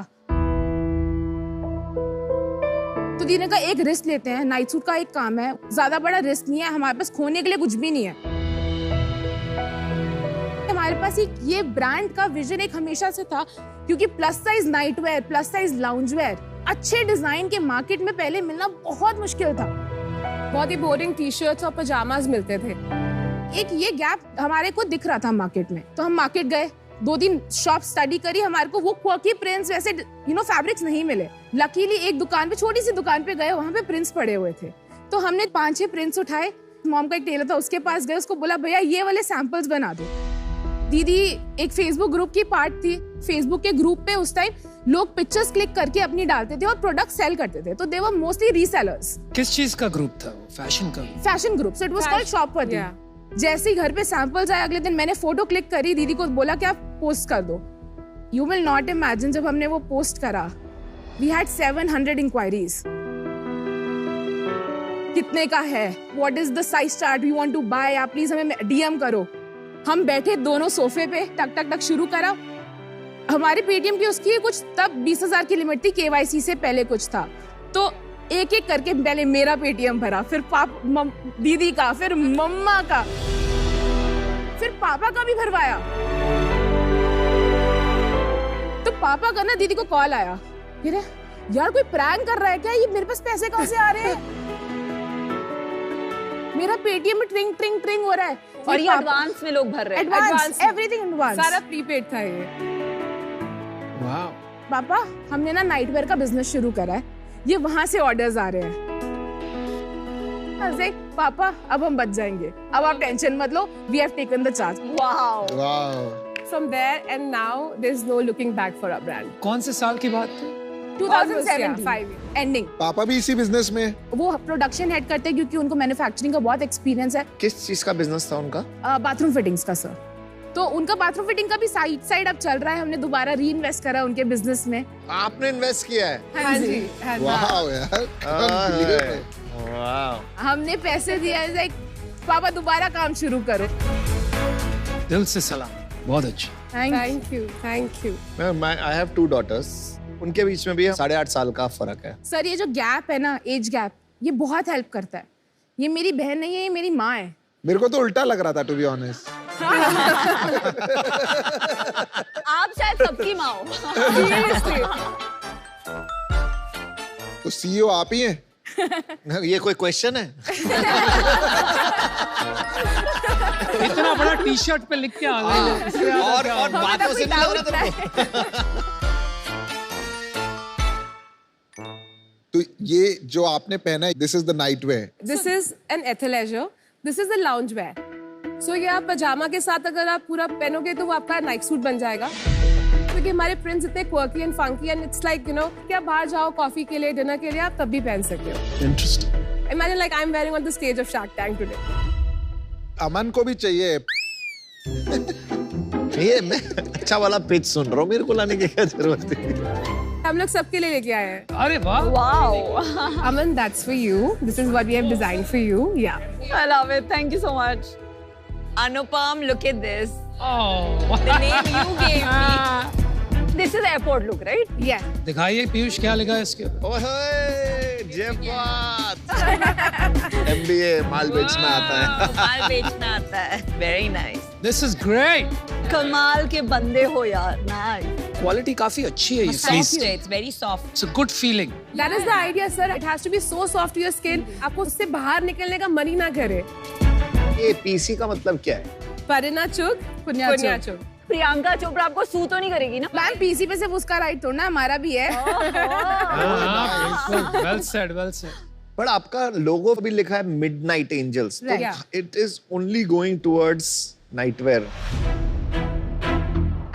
तो दीदी ने कहा एक रिस्क लेते हैं, नाइट सूट का एक काम है, ज्यादा बड़ा रिस्क नहीं है, हमारे पास खोने के लिए कुछ भी नहीं है। हमारे पास एक ये ब्रांड का विजन एक हमेशा से था, क्योंकि plus size night where, plus size lounge where अच्छे डिजाइन के मार्केट में पहले मिलना बहुत मुश्किल था। बहुत ही बोरिंग टी शर्ट्स और पजामाज मिलते थे। एक ये गैप हमारे को दिख रहा था मार्केट में, तो हम मार्केट गए, 2 दिन शॉप स्टडी करी, हमारे को वो क्वर्की प्रिंट्स वैसे फैब्रिक्स नहीं मिले। लकीली एक दुकान पे, छोटी सी दुकान पे गए, वहां पे प्रिंट्स पड़े हुए थे, तो हमने 5-6 प्रिंट्स उठाए। मॉम का एक टेलर था, उसके पास गए, उसको बोला भैया ये वाले सैंपल्स बना दो। दीदी एक फेसबुक ग्रुप की पार्ट थी, फेसबुक के ग्रुप पे उस टाइम लोग पिक्चर्स क्लिक करके अपनी डालते थे और प्रोडक्ट सेल करते थे, तो दे वर मोस्टली रीसेलर्स। किस चीज का ग्रुप था? फैशन का? Fashion group, so it was called Shopworthy. जैसे ही घर पे सैंपल्स आए, अगले दिन मैंने फोटो क्लिक करी, दीदी को बोला कि आप पोस्ट कर दो। यू विल नॉट इमेजिन, जब हमने वो पोस्ट करा, वी हैड 700 इंक्वायरीज। कितने का है, what is the size chart, we want to buy, आप प्लीज हमें डीएम करो। हम बैठे दोनों सोफे पे, टक टक टक शुरू करा। हमारे पेटीएम की उसकी कुछ तब 20,000 की लिमिट थी, केवाईसी से पहले कुछ था, तो एक एक करके पहले मेरा पेटीएम भरा, फिर दीदी का, फिर मम्मा का, फिर पापा का भी भरवाया। तो पापा का ना दीदी को कॉल आया, फिर यार कोई प्रैंक कर रहा है क्या, ये मेरे पास पैसे कहाँ से आ रहे हैं? मेरा पेटीएम में ट्रिंग ट्रिंग ट्रिंग हो रहा है, और ये एडवांस में लोग भर रहे हैं। एडवांस, एवरीथिंग एडवांस, सारा प्रीपेड था ये। वाह। पापा हमने ना नाइट वेयर का बिजनेस शुरू करा है, ये वहां से ऑर्डर्स आ रहे हैं। पापा अब हम बच जाएंगे, अब आप टेंशन मत लो, we have taken the charge. Wow. From there and now there's no looking back for our brand. कौन से साल की बात थी? 2017 एंडिंग। पापा भी इसी बिजनेस में? वो प्रोडक्शन हेड करते हैं, क्योंकि उनको मैन्युफैक्चरिंग का बहुत एक्सपीरियंस है। किस चीज का बिजनेस था उनका? बाथरूम फिटिंग्स का सर। तो उनका बाथरूम फिटिंग का भी साइड अब चल रहा है, हमने दोबारा री इन्वेस्ट करा उनके बिजनेस में। आपने इन्वेस्ट किया है? हाँ जी, वाह यार, वाह। हमने पैसे दिए, लाइक पापा दोबारा काम शुरू करो। दिल से सलाम, बहुत अच्छा। Thank you. I have 2 daughters. उनके बीच में भी 8.5 साल का फर्क है। सर ये जो गैप है ना, एज गैप, ये बहुत हेल्प करता है। ये मेरी बहन नहीं है, ये मेरी माँ है। मेरे को तो उल्टा लग रहा था, टू बी ऑनेस्ट। आप शायद सबकी माँ हो। तो सीईओ आप ही हैं? ये कोई क्वेश्चन है? इतना बड़ा टी शर्ट पे लिख के आ गए। और बातों से नहीं लग रहा तुमको? तो ये जो आपने पहना है, this is the night where. This is an athleisure. This is the lounge wear. So ये आप पजामा के साथ अगर आप पूरा पहनोगे तो वो आपका नाइट सूट बन जाएगा। क्योंकि हमारे प्रिंट्स इतने quirky and funky and it's like कि आप बाहर जाओ कॉफी के लिए, डिनर के लिए, आप तब भी पहन सकते हो। Interesting. Imagine like I'm wearing on the stage of Shark Tank today. अमन को भी चाहिए। ये मैं अच्छा वाला पिच सुन रहा हूँ, मेरे को लाने की क्या जरूरत है? हम लोग सबके लिए लेके आए हैं। अरे वाह। Wow. Aman, that's for you. This is what we have designed for you. Yeah. I love it. Thank you so much. Anupam, look at this. Oh. The name you gave me. This is airport look, right? Yeah. दिखाइए पीयूष क्या लिखा है इसके ऊपर? ओए जेफात। MBA माल बेचना आता है। माल बेचना आता है। Very nice. This is great. कमाल के बंदे हो यार। Nice. क्वालिटी काफी अच्छी है ये Soft फ्लीस। है, it's very soft. It's a good feeling. That is the idea, sir. It has to be so soft to your skin. आपको उससे बाहर निकलने का मन ही ना करे। ये पीसी का मतलब क्या है? परिना चुग, पुण्या चुग। प्रियंका चोपड़ा आपको सू तो नहीं करेगी ना? मैम पीसी पे सिर्फ उसका राइट थोड़ा ना, हमारा भी है। Well said, well said. But आपका लोगो भी लिखा है मिडनाइट एंजल्स, तो it is only going towards nightwear.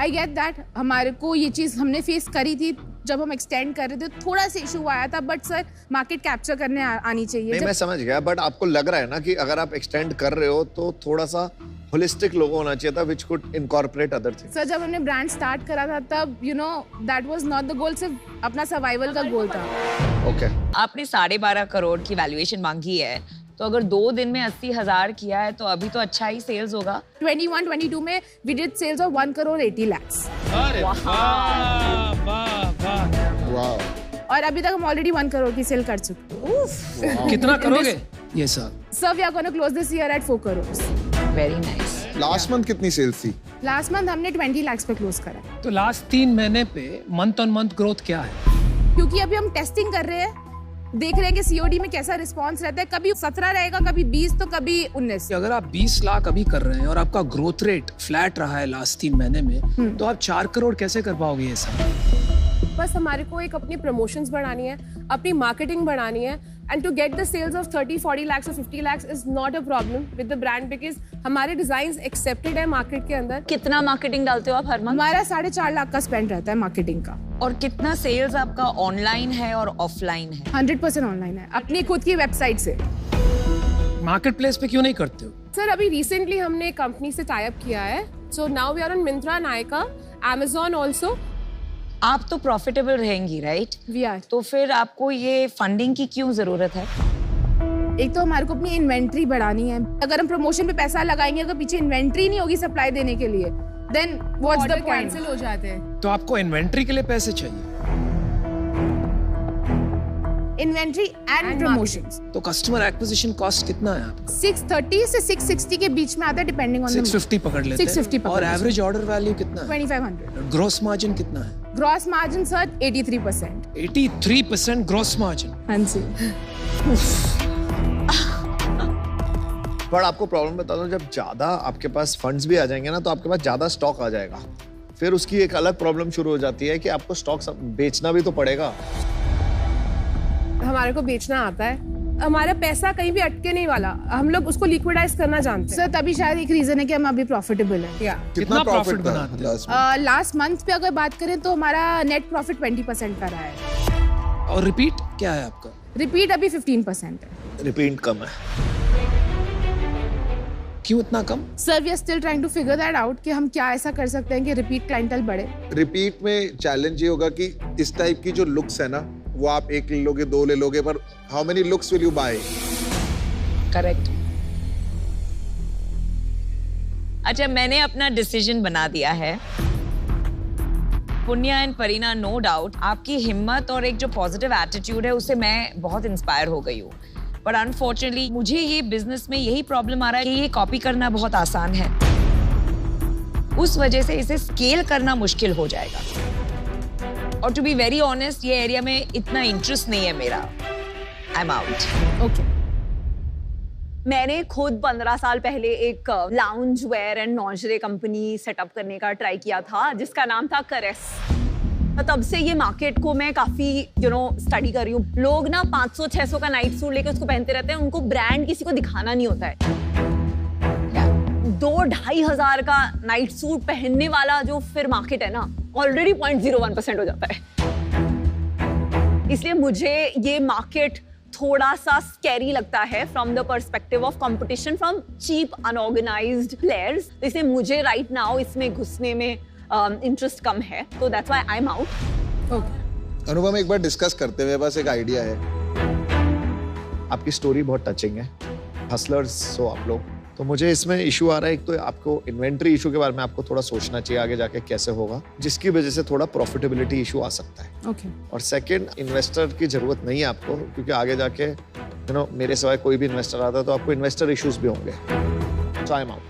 I get that, हमारे को ये चीज हमने फेस करी थी जब हम एक्सटेंड कर रहे थे, थोड़ा सा इशू आया था, बट सर मार्केट कैप्चर करने आनी चाहिए। नहीं, मैं समझ गया, बट आपको लग रहा है ना कि अगर आप एक्सटेंड कर रहे हो तो थोड़ा सा होलिस्टिक लोगो होना चाहिए था, which could incorporate other things. Sir जब हमने ब्रांड स्टार्ट करा था तब you know that was not the goal, सिर्फ अपना सर्वाइवल का गोल था। ओके, आपने 12.5 करोड़ की वैल्यूएशन मांगी है, तो अगर 2 दिन में 80,000 किया है तो अभी तो अच्छा ही सेल्स होगा। 21-22 में we did sales of 1 crore 80 lakhs। अरे वाह वाह वाह। और अभी तक हम ऑलरेडी 1 करोड़ की सेल कर चुके हैं। कितना करोगे ये साल? Sir we are gonna close this year at 4 crore. Very nice. Last month कितनी सेल्स थी? लास्ट मंथ हमने 20 lakhs पे क्लोज करा है। तो लास्ट 3 महीने पे मंथ ऑन मंथ ग्रोथ क्या है? क्योंकि अभी हम टेस्टिंग कर रहे हैं, देख रहे हैं कि सीओडी में कैसा रिस्पांस रहता है, कभी 17 रहेगा, कभी 20, तो कभी 19। अगर आप 20 लाख अभी कर रहे हैं और आपका ग्रोथ रेट फ्लैट रहा है लास्ट 3 महीने में, तो आप 4 करोड़ कैसे कर पाओगे ये सब? बस हमारे को एक अपनी प्रमोशंस बढ़ानी है, अपनी मार्केटिंग बढ़ानी है, and to get the sales of 30-40 lakhs और 50 lakhs is not a problem with the brand, because हमारे डिजाइन्स एक्सेप्टेड है मार्केट के अंदर। कितना मार्केटिंग डालते हो आप हर मंथ? हमारा 4.5 लाख का स्पेंड रहता है मार्केटिंग का। और कितना सेल्स आपका ऑनलाइन है और ऑफलाइन है? 100% ऑनलाइन है, अपनी खुद की वेबसाइट से। मार्केट प्लेस पे क्यों नहीं करते हो? सर अभी रिसेंटली हमने एक कंपनी से टाई अप किया है, so now we are on Myntra, Nykaa, Amazon also. आप तो प्रॉफिटेबल रहेंगी, राइट? We are. तो फिर आपको ये फंडिंग की क्यों जरूरत है? एक तो हमारे को अपनी इन्वेंट्री बढ़ानी है। अगर हम प्रमोशन पे पैसा लगाएंगे, अगर पीछे इन्वेंट्री नहीं होगी सप्लाई देने के लिए, then what's the point? Cancel हो जाते हैं। तो आपको इन्वेंट्री के लिए पैसे चाहिए, इन्वेंट्री एंड प्रमोशंस। तो कस्टमर एक्विजिशन कॉस्ट कितना है आपका? 630 से 660 के बीच में आता है, डिपेंडिंग ऑन 650 पकड़ लेते हैं। 650 पकड़ और लेते हैं। एवरेज ऑर्डर वैल्यू कितना है? 2500। ग्रॉस मार्जिन कितना है? Gross margin sir 83%। 83% gross margin. हाँ जी। पर आपको प्रॉब्लम बता दूं, जब ज्यादा आपके पास फंड्स भी आ जाएंगे ना, तो आपके पास ज्यादा स्टॉक आ जाएगा। फिर उसकी एक अलग प्रॉब्लम शुरू हो जाती है कि आपको स्टॉक बेचना भी तो पड़ेगा। हमारे को बेचना आता है, हमारा पैसा कहीं भी अटके नहीं वाला, हम लोग उसको लिक्विडाइज करना जानते हैं। सर तभी शायद एक रीजन है कि हम अभी प्रॉफिटेबल हैं। कितना प्रॉफिट बनाते हैं? लास्ट मंथ पे अगर बात करें तो हमारा नेट प्रॉफिट 20% का रहा है। और रिपीट क्या है आपका? रिपीट अभी 15% है। रिपीट कम है। क्यों इतना कम? Sir we are still trying to figure that out कि हम क्या ऐसा कर सकते हैं कि रिपीट क्लाइंटल बढ़े। रिपीट में चैलेंज ये होगा कि इस टाइप की जो लुक्स है ना, वो आप 1 ले लोगे, 2 ले लोगे, पर how many looks will you buy? Correct. अच्छा, मैंने अपना डिसीजन बना दिया है। पुण्या एंड परीना, नो डाउट आपकी हिम्मत और एक जो पॉजिटिव एटीट्यूड है उससे मैं बहुत इंस्पायर हो गई हूँ, पर अनफॉर्चुनेटली मुझे ये बिजनेस में यही प्रॉब्लम आ रहा है कि ये कॉपी करना बहुत आसान है, उस वजह से इसे स्केल करना मुश्किल हो जाएगा। और टू बी वेरी ऑनेस्ट, ये एरिया में इतना इंटरेस्ट नहीं है मेरा। I am out. ओके। मैंने खुद 15 साल पहले एक lounge where and lingerie company setup करने का ट्राई किया था, जिसका नाम था करेस। तब से ये मार्केट को मैं काफी स्टडी कर रही हूँ। लोग ना 500-600 का नाइट सूट लेके उसको पहनते रहते हैं, उनको ब्रांड किसी को दिखाना नहीं होता है। 2-2.5 हजार का नाइट सूट पहनने वाला जो फिर मार्केट है ना, ऑलरेडी 0.01% हो जाता है। इसलिए मुझे ये मार्केट थोड़ा सा स्कैरी लगता है from the perspective of competition from cheap unorganized players. इसलिए मुझे राइट नाउ इसमें घुसने में इंटरेस्ट कम है, तो that's why I am out. Anupam, एक बार डिस्कस करते हुए बस एक आइडिया है। आपकी स्टोरी बहुत टचिंग है, हसलर्स हो आप लोग, तो मुझे इसमें इशू आ रहा है। एक तो आपको इन्वेंट्री इशू के बारे में आपको थोड़ा सोचना चाहिए आगे जाके कैसे होगा, जिसकी वजह से थोड़ा प्रॉफिटेबिलिटी इशू आ सकता है। ओके। और सेकंड, इन्वेस्टर की जरूरत नहीं है आपको, क्योंकि आगे जाके मेरे सिवाय कोई भी इन्वेस्टर आता है तो आपको इन्वेस्टर इश्यूज भी होंगे। सो आई एम आउट।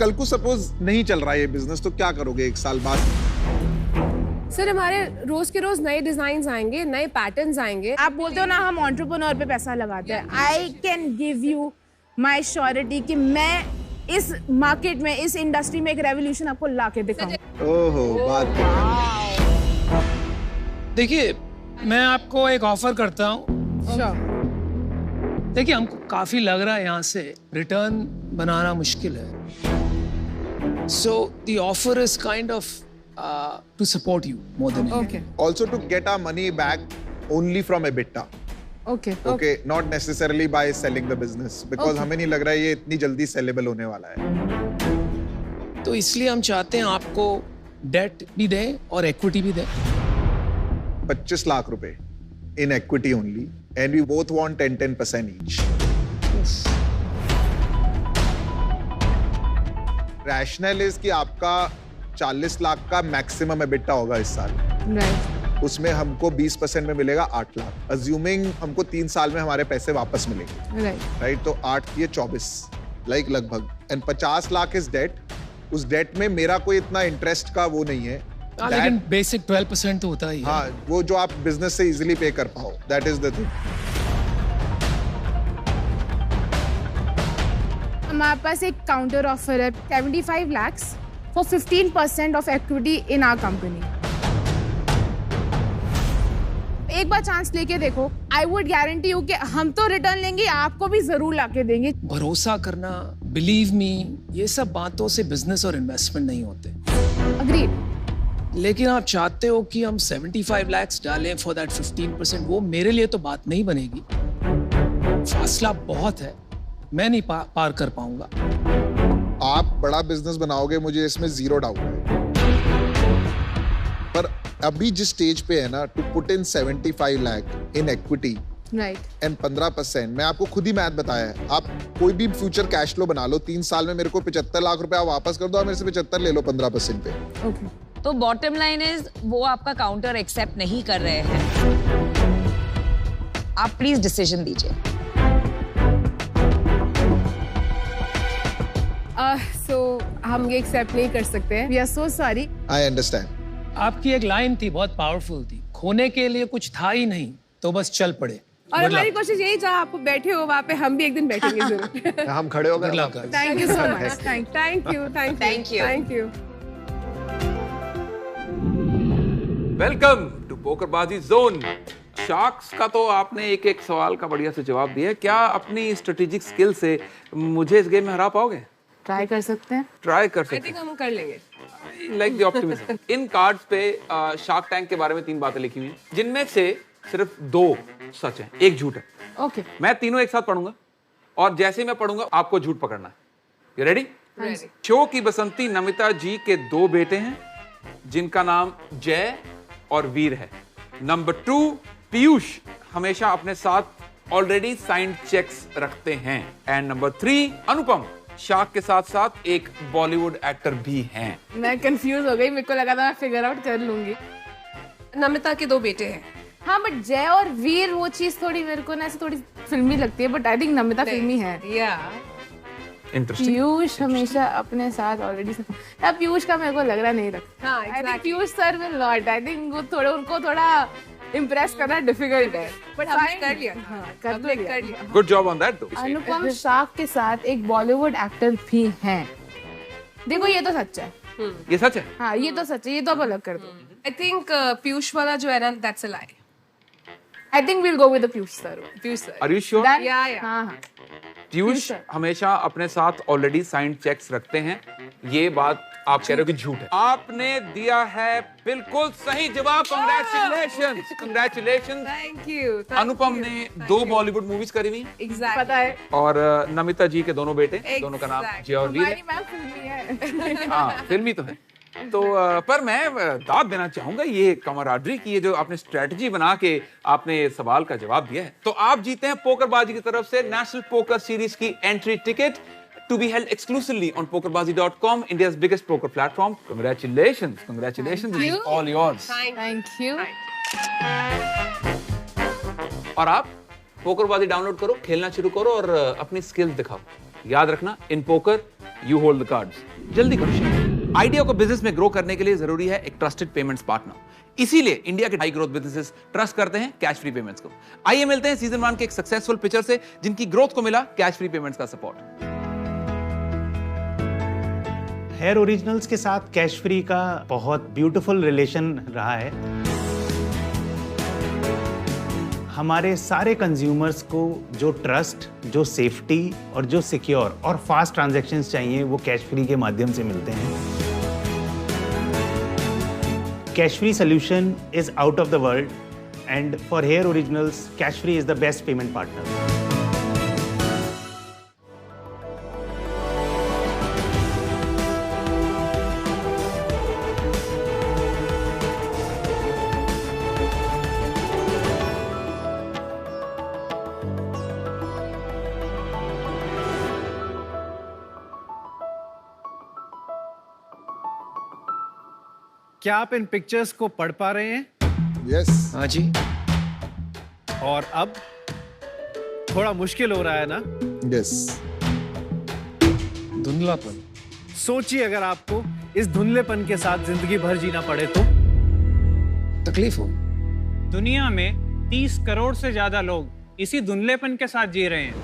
कल को सपोज नहीं चल रहा है ये बिजनेस, तो क्या करोगे 1 साल बाद? सर हमारे रोज के रोज नए डिजाइन आएंगे, नए पैटर्न्स आएंगे। आप बोलते हो ना हम एंटरप्रेन्योर पे पैसा लगाते हैं, I can give you my surety कि मैं इस मार्केट में, इस इंडस्ट्री में एक रेवोल्यूशन आपको ला के दिखाऊं। ओहो, बात देखिए, मैं आपको एक ऑफर करता हूँ। देखिए, हमको काफी लग रहा है यहाँ से रिटर्न बनाना मुश्किल है। So the offer is kind of to support you more than anything. Also to get our money back only from EBITDA. Okay, not necessarily by selling the business, because हमें नहीं लग रहा है ये इतनी जल्दी sellable होने वाला है। तो इसलिए हम चाहते हैं आपको डेट भी दें और इक्विटी भी दें। 25 लाख रुपए in equity only, and we both want 10% each. Rationale is कि आपका 40 लाख का मैक्सिमम एबिटा होगा इस साल, उसमें हमको 20% में मिलेगा 8 लाख, अज्यूमिंग हमको 3 साल में हमारे पैसे वापस मिलेंगे, राइट? तो 8 ये 24 लाइक लगभग, एंड 50 लाख इज डेट। उस डेट में मेरा कोई इतना इंटरेस्ट का वो नहीं है, लेकिन बेसिक 12% तो होता ही है। हाँ, वो जो आप बिजनेस से इजीली पे कर पाओ, दैट इज द थिंग। हमारे पास एक काउंटर ऑफर है 75 lakhs for 15% of equity in our company. एक बार चांस लेके देखो, I would guarantee you कि हम तो रिटर्न लेंगे, आपको भी जरूर लाके देंगे। भरोसा करना, बिलीव मी, ये सब बातों से बिजनेस और इन्वेस्टमेंट नहीं होते। Agreed. लेकिन आप चाहते हो कि हम 75 lakhs डालें for that 15%, वो मेरे लिए तो बात नहीं बनेगी। फासला बहुत है, मैं नहीं पार कर पाऊंगा। आप बड़ा बिजनेस बनाओगे, मुझे इसमें 0 डाउट है, पर अभी जिस स्टेज पे है ना, to put in 75 lakh in equity and 15%, मैं आपको खुद ही मैथ बताया है। आप कोई भी फ्यूचर कैश फ्लो बना लो, 3 साल में मेरे को 75 लाख रुपए आप वापस कर दो, और मेरे से 75 ले लो 15% पे। तो बॉटम लाइन इज वो आपका काउंटर एक्सेप्ट नहीं कर रहे हैं। आप प्लीज डिसीजन दीजिए। So हम ये एक्सेप्ट नहीं कर सकते हैं। We are so sorry. I understand. आपकी एक लाइन थी, बहुत पावरफुल थी, खोने के लिए कुछ था ही नहीं, तो बस चल पड़े। और हमारी कोशिश यही, जहाँ आप बैठे हो वहाँ पे हम भी एक दिन बैठेंगे जरूर। हम खड़े हो गए। Thank you so much. Thank you. Welcome to Pokerbaazi zone. Sharks का तो आपने एक एक सवाल का बढ़िया से जवाब दिया। क्या अपनी स्ट्रेटेजिक स्किल से मुझे इस गेम में हरा पाओगे? ट्राई कर सकते हैं। ट्राई कर सकते हैं। I think हम कर लेंगे। Like the optimism. In cards पे शार्क टैंक के बारे में 3 बातें लिखी हुई हैं, जिनमें से सिर्फ 2 सच हैं, 1 झूठ है। ओके। मैं तीनों एक साथ पढ़ूंगा, और जैसे मैं पढ़ूंगा आपको झूठ पकड़ना है। You ready? शो की बसंती नमिता जी के 2 बेटे हैं, जिनका नाम जय और वीर है। नंबर 2, पीयूष हमेशा अपने साथ ऑलरेडी साइंड चेक्स रखते हैं। एंड नंबर 3, अनुपम शार्क के साथ साथ एक बॉलीवुड एक्टर भी हैं। मैं कंफ्यूज हो गई, मेरे को लगा था मैं फिगर आउट कर लूंगी। नमिता के 2 बेटे हैं। हाँ, बट जय और वीर वो चीज थोड़ी मेरे को ना ऐसे थोड़ी फिल्मी लगती है, बट आई थिंक नमिता फिल्मी है। इंटरेस्टिंग। पीयूष हमेशा अपने साथ ऑलरेडी, पीयूष का मेरे को लग रहा नहीं लगता। हाँ, I think Piyush sir will not, I think वो थोड़ा उनको थोड़ा इम्प्रेस करना डिफिकल्ट है, बट हमने कर लिया। हाँ, कर लिया। Good job on that. Anupam shark के साथ एक बॉलीवुड एक्टर भी हैं। देखो ये तो सच है। ये सच है? हाँ, ये तो सच है, ये तो आप अलग कर दो। आई थिंक पीयूष वाला जो है ना, that's a lie. I think will go with the Piyush sir. Are you sure? हाँ। पीयूष हमेशा अपने साथ ऑलरेडी साइंड चेक्स रखते हैं, ये बात आप कह रहे हो कि झूठ है। आपने दिया है बिल्कुल सही जवाब। Congratulations, congratulations. Thank you. Anupam ने 2 बॉलीवुड मूवीज करी हुई, पता है। और नमिता जी के दोनों बेटे, दोनों का नाम जय और वीर है। हाँ, फिल्मी तो है। तो पर मैं दाद देना चाहूंगा ये कमराडरी की, ये जो आपने स्ट्रेटजी बना के आपने सवाल का जवाब दिया है। तो आप जीते हैं पोकरबाजी की तरफ से नेशनल पोकर सीरीज की entry ticket to be held exclusively on pokerbazi.com, India's biggest poker platform. Congratulations. This is all yours. Thank you. और आप पोकरबाजी डाउनलोड करो, खेलना शुरू करो और अपनी स्किल्स दिखाओ। याद रखना, in poker you hold the cards. जल्दी करो शेयर। आइडिया को बिजनेस में ग्रो करने के लिए जरूरी है एक ट्रस्टेड पेमेंट्स पार्टनर। इसीलिए इंडिया के हाई ग्रोथ बिजनेसेस ट्रस्ट करते हैं कैश फ्री पेमेंट्स को। आइए मिलते हैं सीजन 1 के एक सक्सेसफुल पिचर से जिनकी ग्रोथ को मिला कैश फ्री पेमेंट्स का सपोर्ट। हेयर ओरिजिनल्स के साथ कैश फ्री का बहुत ब्यूटीफुल रिलेशन रहा है। हमारे सारे कंज्यूमर्स को जो ट्रस्ट, जो सेफ्टी और जो सिक्योर और फास्ट ट्रांजैक्शंस चाहिए वो कैश फ्री के माध्यम से मिलते हैं। Cash free solution is out of the world, and for hair originals, Cash Free is the best payment partner. क्या आप इन पिक्चर्स को पढ़ पा रहे हैं? यस। हाँ जी। और अब थोड़ा मुश्किल हो रहा है ना? यस। धुंधलापन। सोचिए अगर आपको इस धुंधलेपन के साथ जिंदगी भर जीना पड़े तो तकलीफ हो। दुनिया में 30 करोड़ से ज्यादा लोग इसी धुंधलेपन के साथ जी रहे हैं।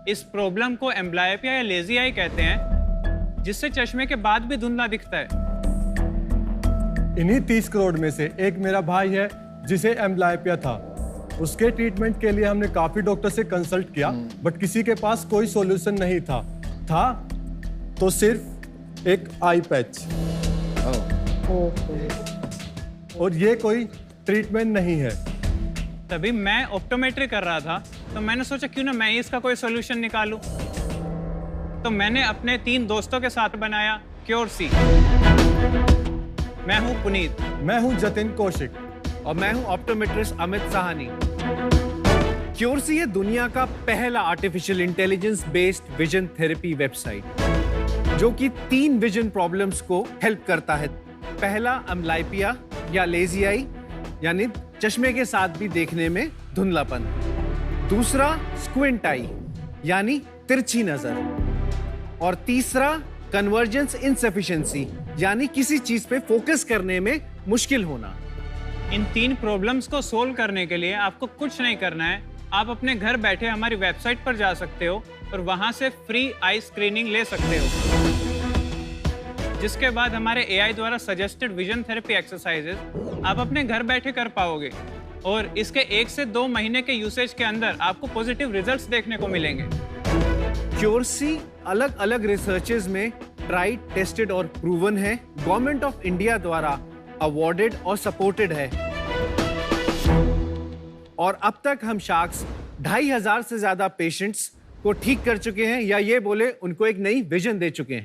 इस प्रॉब्लम को एम्ब्लायोपिया या लेजी आई कहते हैं, जिससे चश्मे के बाद भी धुंधला दिखता है। इन्हीं 30 करोड़ में से एक मेरा भाई है जिसे एम्ब्लायोपिया था। उसके ट्रीटमेंट के लिए हमने काफी डॉक्टर से कंसल्ट किया, बट किसी के पास कोई सॉल्यूशन नहीं था तो सिर्फ एक आई पैच। और ये कोई ट्रीटमेंट नहीं है। तभी मैं ऑप्टोमेट्री कर रहा था, तो मैंने सोचा क्यों ना मैं इसका कोई सॉल्यूशन निकालूं। तो मैंने अपने 3 दोस्तों के साथ बनाया क्योरसी। मैं हूं पुनीत। मैं हूं जतिन कौशिक। और मैं हूं ऑप्टोमेट्रिस्ट अमित साहनी। क्योरसी है दुनिया का पहला artificial intelligence based vision therapy website जो कि 3 विजन प्रॉब्लम्स को हेल्प करता है। पहला एम्ब्लायोपिया या लेजी आई, यानी चश्मे के साथ भी देखने में धुंधलापन। दूसरा स्क्विंट आई, यानी तिरछी नजर। और तीसरा कन्वर्जेंस इनसफिशिएंसी, यानी किसी चीज पे फोकस करने में मुश्किल होना। इन 3 प्रॉब्लम्स को सोल्व करने के लिए आपको कुछ नहीं करना है। आप अपने घर बैठे हमारी वेबसाइट पर जा सकते हो और वहां से फ्री आई स्क्रीनिंग ले सकते हो, जिसके बाद हमारे एआई द्वारा सजेस्टेड विजन थेरेपी एक्सरसाइजेस आप अपने घर बैठे कर पाओगे। और इसके 1 से 2 महीने के यूसेज के अंदर आपको पॉजिटिव रिजल्ट्स देखने को मिलेंगे। क्योरसी अलग अलग रिसर्चेज में ट्राइड, टेस्टेड और प्रूवन है। गवर्नमेंट ऑफ इंडिया द्वारा अवॉर्डेड और सपोर्टेड है। और अब तक हम शार्क्स 2500 से ज्यादा पेशेंट्स को ठीक कर चुके हैं, या ये बोले उनको एक नई विजन दे चुके हैं।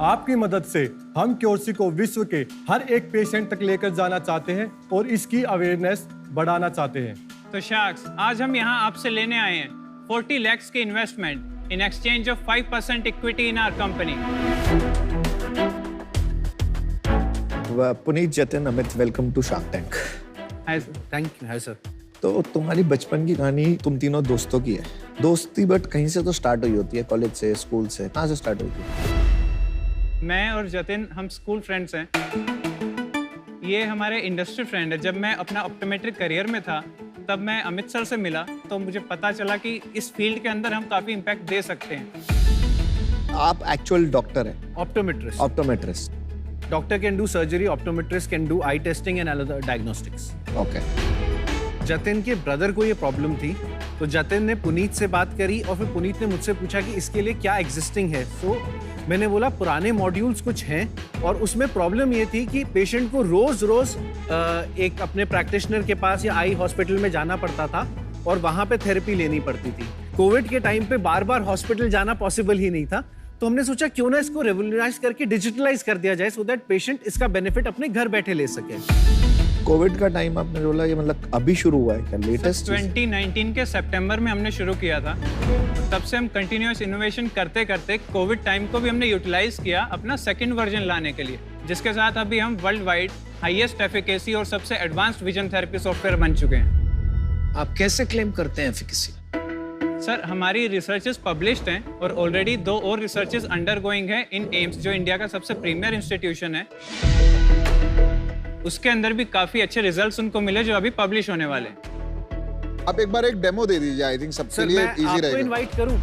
आपकी मदद से हम क्योरसी को विश्व के हर एक पेशेंट तक लेकर जाना चाहते हैं और इसकी अवेयरनेस बढ़ाना चाहते हैं। तो शार्क्स, आज हम यहाँ आपसे लेने आए हैं 40 lakhs की investment in exchange of 5% equity in our company. Puneet, Jatin, Amit, welcome to shark tank. Hi sir. Thank you. Hi sir. तो तुम्हारी बचपन की कहानी तुम तीनों दोस्तों की है। दोस्ती बट कहीं से तो स्टार्ट हुई होती है, कॉलेज से, स्कूल से। कहाँ से स्टार्ट हुई थी? मैं और जतिन हम स्कूल फ्रेंड्स हैं। ये हमारे इंडस्ट्री फ्रेंड है। जब मैं अपना ऑप्टोमेट्रिक करियर में था तब मैं अमित सर से मिला, तो मुझे पता चला कि इस फील्ड के अंदर हम काफी इम्पैक्ट दे सकते हैं। आप एक्चुअल डॉक्टर हैं? Optometrist. Optometrist. Doctor can do surgery, optometrist can do I testing and other diagnostics. Okay. Jatin के ब्रदर को ये प्रॉब्लम थी, तो जतिन ने पुनीत से बात करी और फिर पुनीत ने मुझसे पूछा कि इसके लिए क्या एग्जिस्टिंग है। तो मैंने बोला पुराने मॉड्यूल्स कुछ हैं, और उसमें प्रॉब्लम ये थी कि पेशेंट को रोज एक अपने प्रैक्टिशनर के पास या आई हॉस्पिटल में जाना पड़ता था और वहां पे थेरेपी लेनी पड़ती थी। कोविड के टाइम पे बार बार हॉस्पिटल जाना पॉसिबल ही नहीं था, तो हमने सोचा क्यों ना इसको रेवोल्यूशनाइज करके डिजिटलाइज कर दिया जाए, सो दैट पेशेंट इसका बेनिफिट अपने घर बैठे ले सके। कोविड का टाइम आपने बोला, ये मतलब अभी शुरू हुआ है क्या? लेटेस्ट 2019 के सितंबर में हमने शुरू किया था। तब से हम कंटिन्यूअस इनोवेशन करते करते कोविड टाइम को भी हमने यूटिलाइज किया अपना सेकंड वर्जन लाने के लिए, जिसके साथ अभी हम वर्ल्ड वाइड हाईएस्ट एफिकेसी और सबसे एडवांस्ड विजन थेरेपी सॉफ्टवेयर बन चुके हैं। आप कैसे क्लेम करते हैं एफिकेसी? सर हमारी रिसर्चेस पब्लिश्ड हैं और ऑलरेडी 2 और रिसर्चेस अंडरगोइंग है इन एम्स, जो इंडिया का सबसे प्रीमियर इंस्टीट्यूशन है। उसके अंदर भी काफी अच्छे रिजल्ट्स उनको मिले जो अभी पब्लिश होने वाले हैं। आप एक बार एक डेमो दे दीजिए, आई थिंक सबके लिए इजी रहेगा। आपको इनवाइट करूं?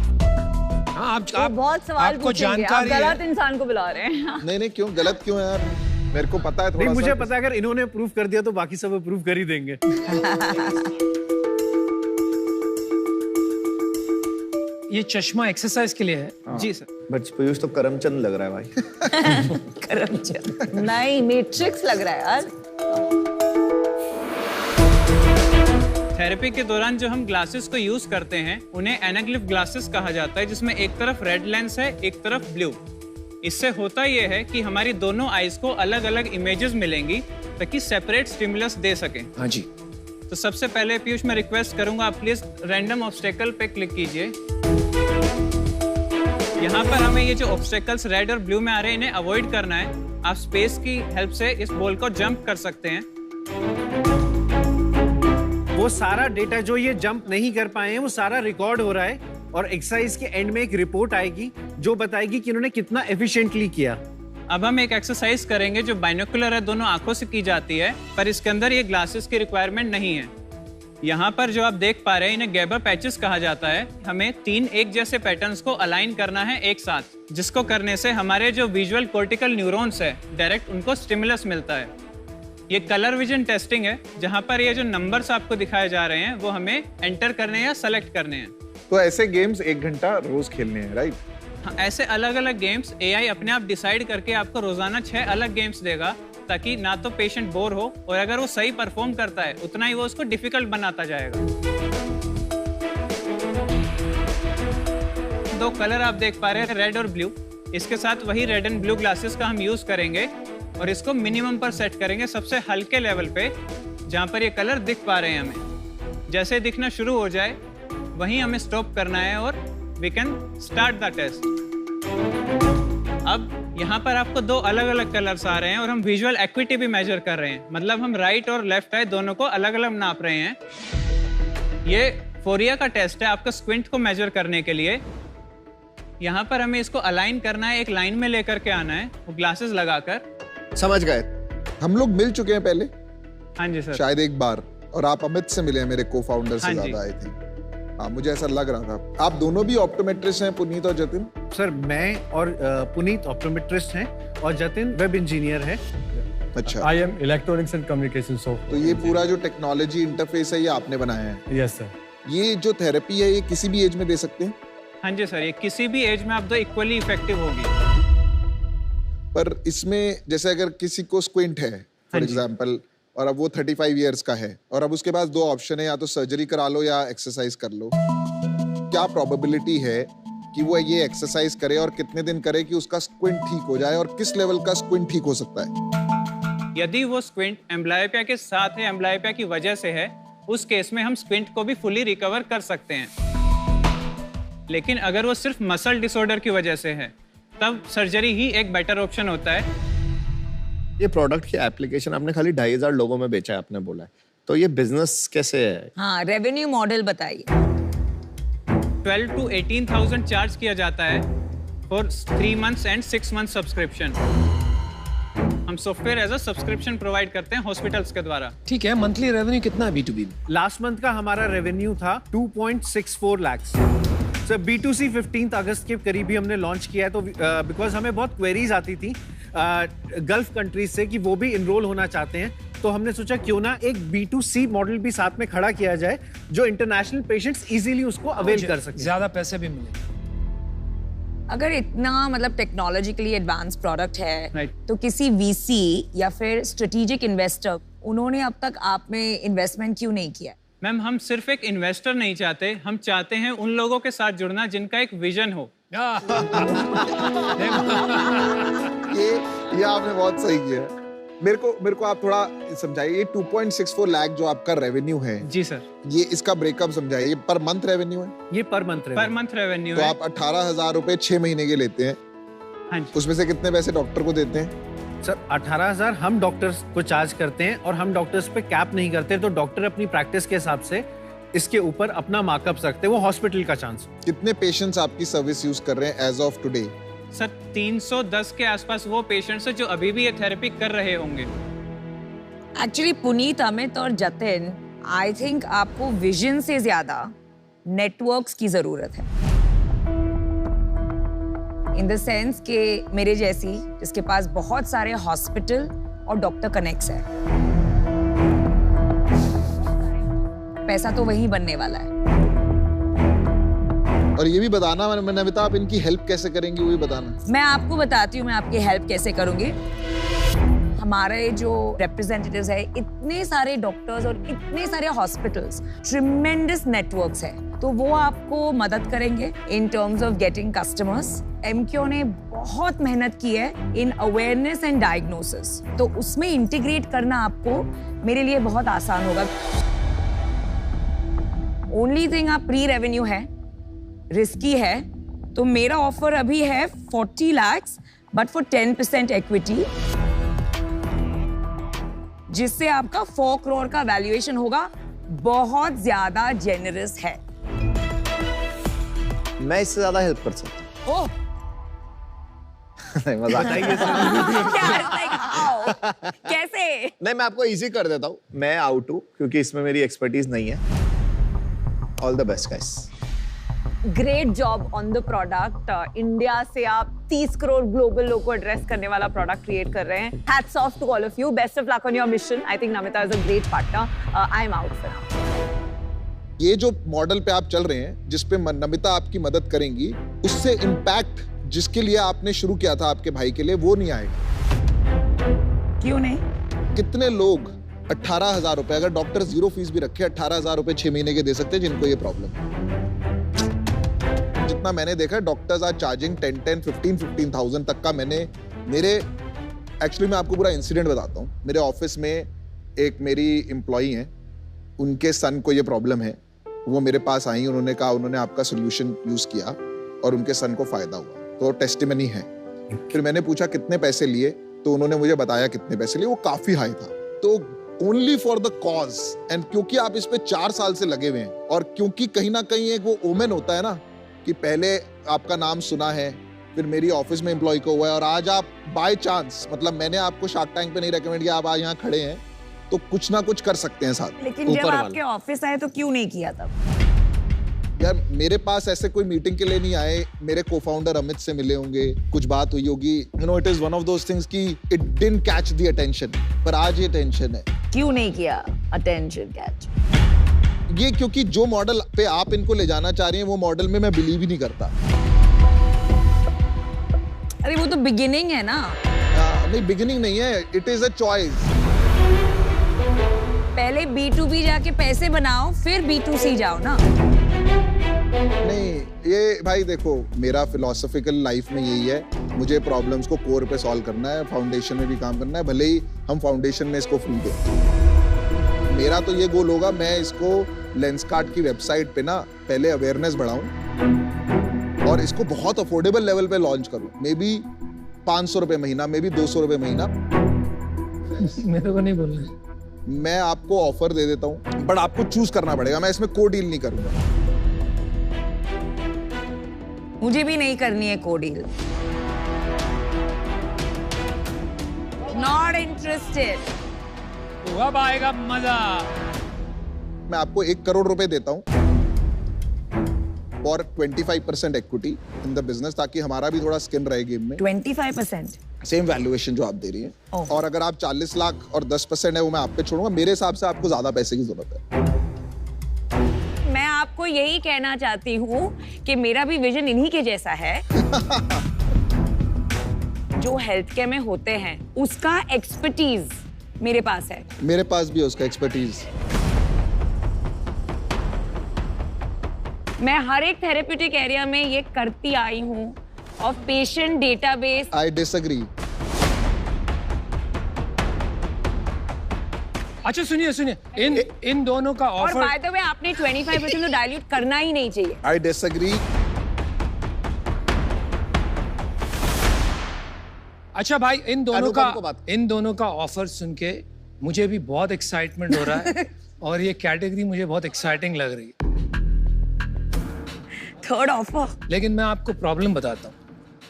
हाँ, आप बहुत सवाल आपको पूछेंगे, आप जानकारी है। गलत इंसान को बुला रहे हैं। नहीं क्यों गलत क्यों है यार, मेरे को पता है थोड़ा नहीं, सा। मुझे पता है अगर इन्होंने प्रूव कर दिया तो बाकी सब प्रूव कर ही देंगे। ये चश्मा एक्सरसाइज के लिए है। जी सर। बट पीयूष तो करमचंद लग रहा है भाई। करमचंद नहीं, मैट्रिक्स लग रहा है यार। थेरेपी के दौरान जो हम ग्लासेस को यूज करते हैं उन्हें एनाग्लिफ ग्लासेस कहा जाता है, जिसमें एक तरफ रेड लेंस है, एक तरफ ब्लू। इससे होता यह है कि हमारी दोनों आईज को अलग अलग इमेजेस मिलेंगी ताकि सेपरेट स्टिमुलस दे सकें। हाँ जी। तो सबसे पहले पीयूष मैं रिक्वेस्ट करूंगा आप प्लीज रैंडम ऑब्स्टेकल पे क्लिक कीजिए। यहाँ पर हमें ये जो ऑब्स्टेकल्स रेड और ब्लू में आ रहे हैं इन्हें अवॉइड करना है। आप स्पेस की हेल्प से इस बॉल को जंप कर सकते हैं। वो सारा डेटा जो ये जंप नहीं कर पाए हैं वो सारा रिकॉर्ड हो रहा है और एक्सरसाइज के एंड में एक रिपोर्ट आएगी जो बताएगी कि इन्होंने कितना एफिशिएंटली किया। अब हम एक एक्सरसाइज करेंगे जो बाइनोकुलर है, दोनों आंखों से की जाती है, पर इसके अंदर ये ग्लासेस की रिक्वायरमेंट नहीं है। यहाँ पर जो आप देख पा रहे हैं इन्हें गैबर पैचेस कहा जाता है। हमें 3 एक जैसे पैटर्न्स को अलाइन करना है एक साथ, जिसको करने से हमारे जो विजुअल कॉर्टिकल न्यूरॉन्स है डायरेक्ट उनको स्टिमुलस मिलता है। ये कलर विजन टेस्टिंग है, जहाँ पर ये जो नंबर्स आपको दिखाए जा रहे हैं वो हमें एंटर करने या सेलेक्ट करने हैं। तो ऐसे गेम्स 1 घंटा रोज खेलने हैं, राइट? हाँ, ऐसे अलग अलग गेम्स एआई अपने आप डिसाइड करके आपको रोजाना 6 अलग गेम्स देगा, ताकि ना तो पेशेंट बोर हो और अगर वो सही परफॉर्म करता है उतना ही वो उसको डिफिकल्ट बनाता जाएगा। 2 कलर आप देख पा रहे हैं, रेड और ब्लू। इसके साथ वही रेड एंड ब्लू ग्लासेस का हम यूज करेंगे और इसको मिनिमम पर सेट करेंगे, सबसे हल्के लेवल पे, जहाँ पर ये कलर दिख पा रहे हैं हमें। जैसे दिखना शुरू हो जाए वहीं हमें स्टॉप करना है और we can start the test. अब यहाँ पर आपको 2 अलग अलग कलर्स आ रहे हैं और हम विजुअल एक्विटी भी मेजर कर रहे हैं, मतलब हम राइट और लेफ्ट आई दोनों को अलग अलग नाप रहे हैं। ये फोरिया का टेस्ट है आपका स्क्विंट को मेजर करने के लिए। यहाँ पर हमें इसको अलाइन करना है, एक लाइन में लेकर के आना है वो ग्लासेस लगाकर। समझ गए। हम लोग मिल चुके हैं पहले। हाँ जी सर। शायद एक बार, और आप अमित से मिले हैं, मेरे को-फाउंडर से ज्यादा आई थिंक। हाँ, मुझे ऐसा लग रहा था। आप दोनों भी ऑप्टोमेट्रिस्ट हैं, पुनीत और जतिन? सर मैं और पुनीत ऑप्टोमेट्रिस्ट हैं और जतिन वेब इंजीनियर है। अच्छा। I am electronics and communication software. तो ये पूरा जो टेक्नोलॉजी इंटरफेस है ये आपने बनाया है? Yes sir. ये जो थेरेपी है ये किसी भी एज में दे सकते हैं? हाँ जी सर, ये किसी भी एज में आप दो इक्वली इफेक्टिव होगी। पर इसमें जैसे अगर किसी को स्क्विंट है फॉर एग्जांपल और अब वो 35 इयर्स का है और अब उसके पास 2 ऑप्शन है, या तो सर्जरी करा लो या एक्सरसाइज कर लो, क्या प्रोबेबिलिटी है कि वो ये एक्सरसाइज करे और कितने दिन करे कि उसका स्क्विंट ठीक हो जाए, और किस लेवल का स्क्विंट ठीक हो सकता है? यदि वो स्क्विंट एम्ब्लायोपिया के साथ है, एम्ब्लायोपिया की वजह से है, उस केस में हम स्क्विंट को भी फुली रिकवर कर सकते हैं। लेकिन अगर वो सिर्फ मसल डिसऑर्डर की वजह से है तब सर्जरी ही एक बेटर ऑप्शन होता है। ये प्रोडक्ट की एप्लीकेशन आपने खाली 2500 लोगों में बेचा है, आपने बोला है, तो ये बिजनेस कैसे है? हाँ, रेवेन्यू मॉडल बताइए। 12 to 18,000 चार्ज किया जाता है for 3 months and 6 months subscription. हम software as a subscription provide करते हैं हॉस्पिटल्स के द्वारा। ठीक है, मंथली रेवेन्यू कितना है B2B? लास्ट मंथ का हमारा रेवेन्यू था 2.64 लाख। सर B2C 15 अगस्त के करीब ही हमने लॉन्च किया है, तो बिकॉज हमें बहुत क्वेरीज आती थी गल्फ कंट्रीज से कि वो भी इनरोल होना चाहते हैं, तो हमने सोचा क्यों ना एक B2C मॉडल भी साथ में खड़ा किया जाए जो इंटरनेशनल पेशेंट्स इजीली उसको अवेल कर सके, ज्यादा पैसे भी मिले। अगर इतना मतलब टेक्नोलॉजिकली एडवांस प्रोडक्ट है Right. तो किसी वीसी या फिर स्ट्रेटेजिक इन्वेस्टर उन्होंने अब तक आप में इन्वेस्टमेंट क्यों नहीं किया? मैम, हम सिर्फ एक इन्वेस्टर नहीं चाहते, हम चाहते हैं उन लोगों के साथ जुड़ना जिनका एक विजन हो। ये आपने बहुत सही किया। मेरे को आप थोड़ा समझाइए, ये 2.64 लाख जो आपका रेवेन्यू है। जी सर। ये इसका ब्रेकअप समझाइए। ये पर मंथ रेवेन्यू है? ये पर मंथ रेवेन्यू तो है। आप 18,000 रुपए 6 महीने के लेते हैं। हाँ जी। उसमें से कितने पैसे डॉक्टर को देते हैं? सर 18,000 हम डॉक्टर्स को चार्ज करते हैं और हम डॉक्टर्स पे कैप नहीं करते, तो डॉक्टर अपनी प्रैक्टिस के हिसाब से इसके ऊपर अपना मार्कअप रखते हैं, वो हॉस्पिटल का चांस। कितने पेशेंट्स आपकी सर्विस यूज कर रहे हैं एज ऑफ टुडे? सर 310 के आसपास वो पेशेंट्स हैं जो अभी भी ये थेरेपी कर रहे होंगे। एक्चुअली पुनीत, अमित और जतिन, आई थिंक आपको विजन से ज्यादा नेटवर्क्स की जरूरत है। इन द सेंस कि मेरे जैसी जिसके पास बहुत सारे हॉस्पिटल और डॉक्टर कनेक्ट्स है, पैसा तो वही बनने वाला है। और ये भी बताना नमिता, आप इनकी हेल्प कैसे करेंगी, वो भी बताना। मैं आपको बताती हूँ मैं आपकी हेल्प कैसे करूंगी। हमारे जो रिप्रेजेंटेटिव्स है, इतने सारे डॉक्टर्स और इतने सारे हॉस्पिटल्स, ट्रिमेंडस नेटवर्क्स है, तो वो आपको मदद करेंगे in terms of getting customers. MQ ने बहुत मेहनत की है इन अवेयरनेस एंड डायग्नोसिस, तो उसमें इंटीग्रेट करना आपको मेरे लिए बहुत आसान होगा। ओनली थिंग आप प्री रेवेन्यू है, रिस्की है, तो मेरा ऑफर अभी है 40 lakhs बट फॉर 10% इक्विटी, जिससे आपका 4 crore का वैल्यूएशन होगा। बहुत ज्यादा जेनरस है। मैं इससे ज्यादा हेल्प कर सकता हूँ। मजाक। कैसे? नहीं, मैं आपको इजी कर देता हूँ। मैं आउट हूँ क्योंकि इसमें मेरी एक्सपर्टीज नहीं है। All the best guys. Great job on the product. India से आप 30 करोड़ ग्लोबल लोगों को एड्रेस करने वाला प्रोडक्ट क्रिएट कर रहे हैं। Hats off to all of you. Best of luck on your mission. I think Namita is a great partner. I am out for now. ये जो मॉडल पे आप चल रहे हैं, जिस पे नमिता आपकी मदद करेंगी, उससे इम्पैक्ट जिसके लिए आपने शुरू किया था आपके भाई के लिए, वो नहीं आएगा। क्यों नहीं? कितने लोग 18,000 रुपए, अगर डॉक्टर 0 फीस भी रखे, 18,000 रुपए 6 महीने के दे सकते हैं जिनको ये प्रॉब्लम है। जितना मैंने देखा, डॉक्टर्स आर चार्जिंग 10, 15,000 तक का। एक्चुअली मैं आपको पूरा इंसिडेंट बताता हूँ। मेरे ऑफिस में एक मेरी एम्प्लॉई है, उनके सन को ये प्रॉब्लम है। वो मेरे पास आई, उन्होंने कहा उन्होंने आपका सोल्यूशन यूज किया और उनके सन को फायदा हुआ, तो टेस्टिमनी है। फिर मैंने पूछा कितने पैसे लिए, तो उन्होंने मुझे बताया कितने पैसे लिए। वो काफी हाई था। तो only for the cause, and क्योंकि आप इस पे 4 साल से लगे हुए हैं, और क्योंकि कहीं ना कहीं एक वो ओमेन होता है ना कि पहले आपका नाम सुना है, फिर मेरी ऑफिस में एम्प्लॉय को हुआ है, और आज आप बाय चांस, मतलब मैंने आपको शार्क टैंक पे नहीं रेकमेंड किया, आप आज यहाँ खड़े हैं, तो कुछ ना कुछ कर सकते हैं साथ। लेकिन जब आपके ऑफिस आए तो क्यों नहीं किया तब? यार मेरे पास ऐसे कोई मीटिंग के लिए नहीं आए। मेरे को-फाउंडर अमित से मिले होंगे, कुछ बात हुई होगी। You know, it is one of those things कि it didn't catch the attention, पर आज ये टेंशन है। क्यों नहीं किया अटेंशन कैच? ये क्योंकि जो मॉडल पे आप इनको ले जाना चाह रही हैं, वो मॉडल में मैं बिलीव ही नहीं करता। अरे वो तो बिगिनिंग है ना। नहीं, बिगिनिंग नहीं है, इट इज अ चॉइस। पहले B2B जाके पैसे बनाओ, फिर B2C जाओ ना। नहीं, ये भाई देखो, मेरा फिलोसॉफिकल लाइफ में यही है, मुझे प्रॉब्लम्स को कोर पे सॉल्व करना है, फाउंडेशन में भी काम करना है, भले ही हम फाउंडेशन में इसको फ्री दें। मेरा तो ये गोल होगा, मैं इसको लेंसकार्ट की वेबसाइट पे ना पहले अवेयरनेस बढ़ाऊं और इसको बहुत अफोर्डेबल लेवल पे लॉन्च करूं। मे बी 500 रुपए महीना, मे बी 200 रुपए महीना। मेरे को नहीं बोलना। मैं आपको ऑफर दे देता हूं, बट आपको चूज करना पड़ेगा। मैं इसमें को डील नहीं करूंगा। मुझे भी नहीं करनी है को डील। Not interested. अब आएगा मजा। मैं आपको 1 करोड़ रुपए देता हूं और 25% इक्विटी इन द बिजनेस, ताकि हमारा भी थोड़ा स्किन रहे गेम में। 25%? सेम वैल्यूएशन जो आप दे रही हैं। और अगर आप 40 लाख और 10% है, वो मैं आप पे छोड़ूंगा। मेरे हिसाब से आपको ज्यादा पैसे की जरूरत है। मैं आपको यही कहना चाहती हूँ कि मेरा भी विजन इन्हीं के जैसा है। जो हेल्थ केयर में होते हैं, उसका एक्सपर्टीज मेरे पास है। मेरे पास भी है उसका एक्सपर्टीज। मैं हर एक थेरेप्यूटिक एरिया में ये करती आई हूँ, और पेशेंट डेटाबेस। I disagree. अच्छा सुनिए, इन दोनों का ऑफर। और बाय द वे, आपने 25% तो डाइल्यूट करना ही नहीं चाहिए। I disagree. अच्छा भाई, इन दोनों का ऑफर सुन के मुझे भी बहुत एक्साइटमेंट हो रहा है। और ये कैटेगरी मुझे बहुत एक्साइटिंग लग रही है। Third offer. लेकिन मैं आपको प्रॉब्लम बताता हूँ,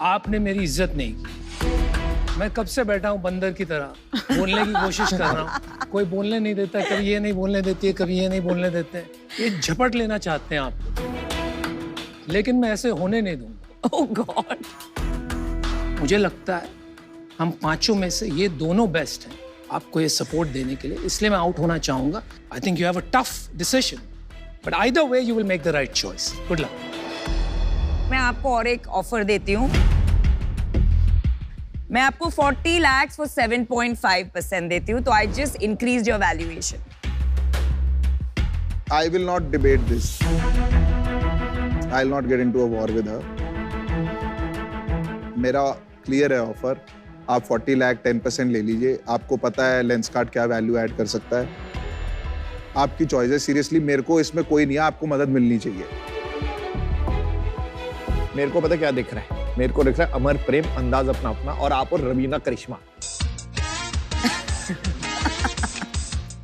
आपने मेरी इज्जत नहीं की। मैं कब से बैठा हूँ बंदर की तरह, बोलने की कोशिश कर रहा हूँ, कोई बोलने नहीं देता, कभी ये नहीं बोलने देती है, कभी ये नहीं बोलने देते हैं, ये झपट लेना चाहते हैं आप, लेकिन मैं ऐसे होने नहीं दूंगा। ओह गॉड। मुझे लगता है हम पांचों में से ये दोनों बेस्ट हैं आपको ये सपोर्ट देने के लिए, इसलिए मैं आउट होना चाहूंगा। आई think you have a tough decision, but either way you will make the right choice. Good luck. मैं आपको और एक ऑफर देती हूँ। मैं आपको 40 lakhs for 7.5% देती हूँ, तो I just increased your valuation. I will not debate this. I'll not get into a war with her. मेरा क्लियर है ऑफर। आप 40 लाख 10% ले लीजिए। आपको पता है लेंसकार्ट क्या वैल्यू ऐड कर सकता है। आपकी चॉइस है। सीरियसली मेरे को इसमें कोई नहीं है, आपको मदद मिलनी चाहिए। मेरे को पता क्या दिख रहा है? मेरे को दिख रहा है अमर प्रेम, अंदाज अपना अपना, और आप और रवीना करिश्मा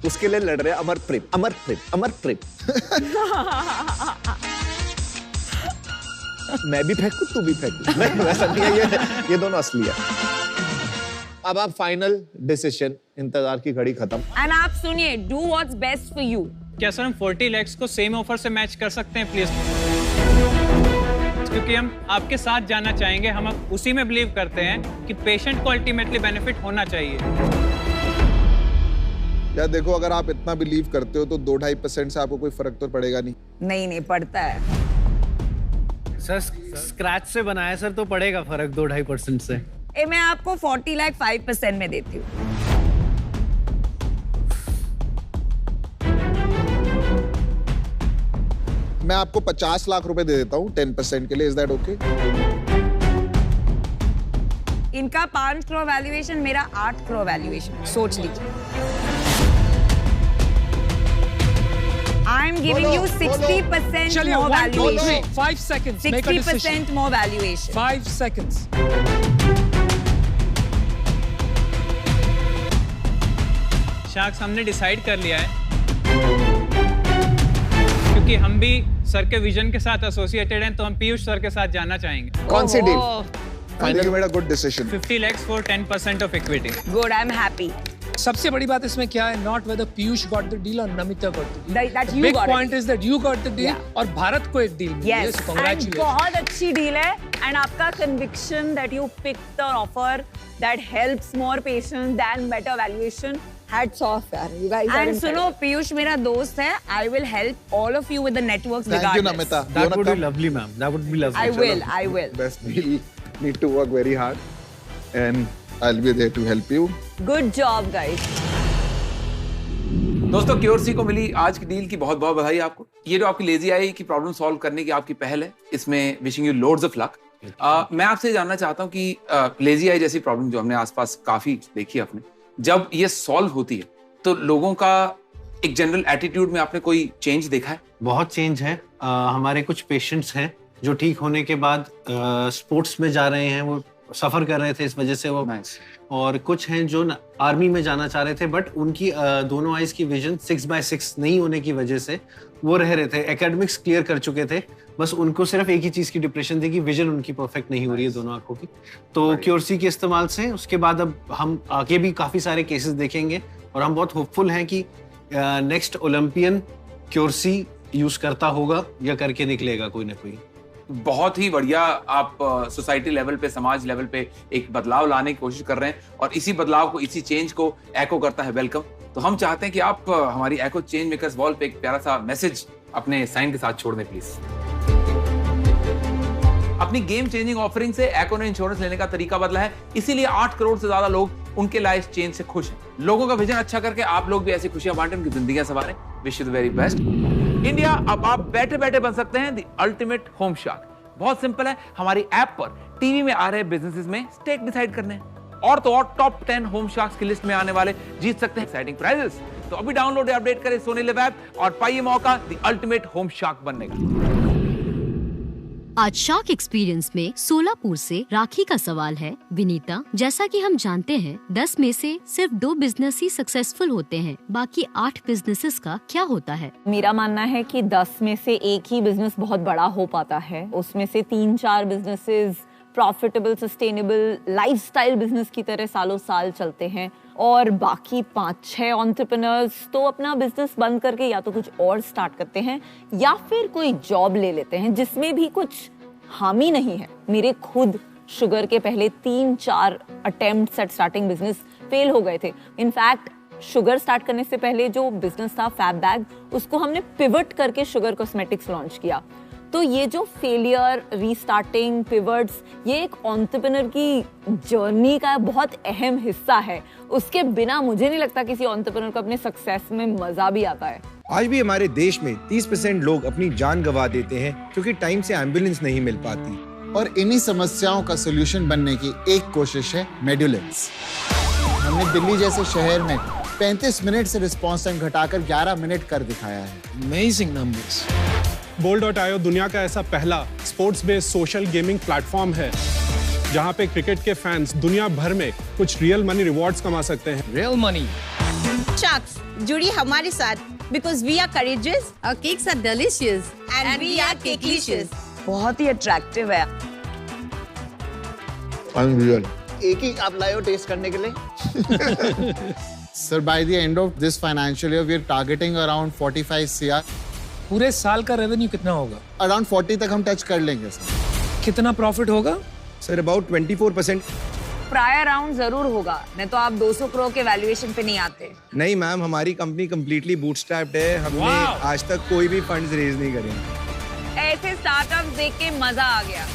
उसके लिए लड़ रहे हैं। अमर प्रेम, अमर प्रेम, अमर प्रेम। मैं भी फेंकू, तू भी फेंकू। नहीं, वैसा नहीं है, ये दोनों असली है। अब आप फाइनल डिसीजन, इंतजार की घड़ी खत्म। एंड आप सुनिए, do what's best for you. क्या सर हम 40 lakhs को सेम ऑफर से मैच कर सकते हैं प्लीज? क्योंकि हम आपके साथ जाना चाहेंगे। हम अब उसी में बिलीव करते हैं कि पेशेंट को अल्टीमेटली बेनिफिट होना चाहिए। यार देखो, अगर आप इतना बिलीव करते हो तो 2-2.5% से आपको कोई फर्क तो पड़ेगा नहीं। नहीं पड़ता है सर। स्क्रैच से बनाया सर, तो पड़ेगा फर्क 2-2.5% से। मैं आपको 40 लाख 5% में देती हूँ। मैं आपको 50 लाख रुपए दे देता हूँ 10% के लिए। Is that okay? इनका 5 करोड़ वैल्यूएशन, मेरा 8 करोड़ वैल्यूएशन। सोच लीजिए। I am giving you 60% more valuation. 5 seconds. 60% more valuation. 5 seconds. Sharks, हमने डिसाइड कर लिया है, क्योंकि हम भी सर के विजन के साथ एसोसिएटेड हैं, तो हम पीयूष सर के साथ जाना चाहेंगे। कौन सी deal? Finally made a good decision. 50 lakhs for 10% of equity. Good, I'm happy. सबसे बड़ी बात इसमें क्या है? Not whether Piyush got the deal or Namita got the deal. That you Big got point it. is that you got the deal. Yeah. और भारत को एक deal मिली है। Yes. Congratulations. बहुत अच्छी डील है। एंड आपका conviction that you pick the offer that helps more patients then better valuation, hats off यार, you guys are. And सुनो, पीयूष मेरा दोस्त है। I will help all of you with the networks thank you regardless. Namita. That would be lovely, ma'am. That would be lovely. I will. Best deal. Need to work very hard and I'll be there to help you. Good job guys. दोस्तों, क्योरसी को मिली आज की deal की बहुत बहुत बधाई आपको। ये जो आपकी लेजी आई की प्रॉब्लम सॉल्व करने की आपकी पहल है, इसमें wishing you loads of luck. मैं आपसे जानना चाहता हूँ कि लेजी आई जैसी प्रॉब्लम जो हमने आसपास काफी देखी है अपने, जब ये सॉल्व होती है तो लोगों का एक जनरल एटीट्यूड में आपने कोई चेंज देखा है? बहुत चेंज है। हमारे कुछ पेशेंट्स हैं जो ठीक होने के बाद स्पोर्ट्स में जा रहे हैं, वो सफर कर रहे थे इस वजह से वो और कुछ हैं जो आर्मी में जाना चाह रहे थे, बट उनकी दोनों आइज की विजन 6/6 नहीं होने की वजह से वो रह रहे थे। एकेडमिक्स क्लियर कर चुके थे, बस उनको सिर्फ एक ही चीज की डिप्रेशन थी कि विजन उनकी परफेक्ट नहीं हो रही है दोनों आंखों की। तो क्योरसी के इस्तेमाल से उसके बाद अब हम आगे भी काफी सारे केसेस देखेंगे और हम बहुत होपफुल हैं कि नेक्स्ट ओलंपियन क्योरसी यूज करता होगा या करके निकलेगा कोई ना कोई। बहुत ही बढ़िया। आप सोसाइटी लेवल पे, समाज लेवल पे एक बदलाव लाने की कोशिश कर रहे हैं और इसी बदलाव को, इसी चेंज को एको करता है वेलकम। तो हम चाहते हैं कि आप हमारी एको चेंज मेकर्स वॉल पे एक प्यारा सा मैसेज अपने साइन के साथ छोड़ दें प्लीज। अपनी गेम चेंजिंग ऑफरिंग से एको ने इंश्योरेंस लेने का तरीका बदला है, इसीलिए 8 करोड़ से ज्यादा लोग उनके लाइफ चेंज से खुश हैं। लोगों का विजन अच्छा करके आप लोग भी ऐसी खुशियां बांटें, उनकी जिंदगियां संवारें। Wish you the very best. India, अब आप बैठे बैठे बन सकते हैं द अल्टीमेट होम शार्क। बहुत सिंपल है, हमारी ऐप पर टीवी में आ रहे बिजनेसेस में स्टेक डिसाइड करने हैं, और तो और टॉप 10 होम शार्क्स की लिस्ट में आने वाले जीत सकते हैं एक्साइटिंग प्राइजेस। तो अभी डाउनलोड या अपडेट करें सोनी लिव ऐप और पाइए मौका द अल्टीमेट होम शार्क बनने का। आज शार्क एक्सपीरियंस में सोलापुर से राखी का सवाल है। विनीता, जैसा कि हम जानते हैं 10 में से सिर्फ 2 बिजनेस ही सक्सेसफुल होते हैं, बाकी 8 बिजनेसेस का क्या होता है? मेरा मानना है कि 10 में से एक ही बिजनेस बहुत बड़ा हो पाता है। उसमें से 3-4 businesses profitable, sustainable, lifestyle business की तरह सालों साल चलते हैं और बाकी 5-6 एंटरप्रेन्योर्स तो अपना बिजनेस बंद करके या तो कुछ और स्टार्ट करते हैं या फिर कोई जॉब ले लेते हैं जिसमें भी कुछ हामी नहीं है। मेरे खुद शुगर के पहले 3-4 attempts at starting business fail हो गए थे। इनफैक्ट शुगर स्टार्ट करने से पहले जो बिजनेस था फैब बैग, उसको हमने पिवट करके शुगर कॉस्मेटिक्स लॉन्च किया। तो ये जो फेलियर, रीस्टार्टिंग, पिवट्स, ये एक एंटरप्रेन्योर की जर्नी का बहुत अहम हिस्सा है। उसके बिना मुझे नहीं लगता किसी एंटरप्रेन्योर को अपने सक्सेस में मजा भी आता है। आज भी हमारे देश में 30% लोग अपनी जान गंवा देते हैं क्योंकि टाइम से एम्बुलेंस नहीं मिल पाती। और इन्हीं समस्याओं का सलूशन बनने की एक कोशिश है मेडुलेंस। हमने दिल्ली जैसे शहर में 35 मिनट से रिस्पॉन्स टाइम घटाकर 11 मिनट कर दिखाया है। Amazing numbers. Bowl.io दुनिया का ऐसा पहला sports based social gaming platform है जहां पे क्रिकेट के फैंस दुनिया भर में कुछ रियल मनी रिवॉर्ड्स कमा सकते हैं। Real money. Sharks, जुड़ी हमारे साथ because we are courageous, our cakes are delicious and we are cakelicious। बहुत ही अट्रैक्टिव है। अनरियल। एक ही आप लाए हो टेस्ट करने के लिए? Sir, by the end of this financial year, we are targeting around 45 CR। पूरे साल का रेवेन्यू कितना होगा? अराउंड 40 तक हम टच कर लेंगे सर। कितना प्रॉफिट होगा? Sir about 24%। प्रायर राउंड जरूर होगा, नहीं तो आप 200 करोड़ के वैल्यूएशन पे नहीं आते। नहीं मैम, हमारी कंपनी कंप्लीटली बूटस्ट्रैप्ड है। हमने आज तक कोई भी फंड्स रेज नहीं करे। ऐसे स्टार्टअप्स देख के मजा आ गया।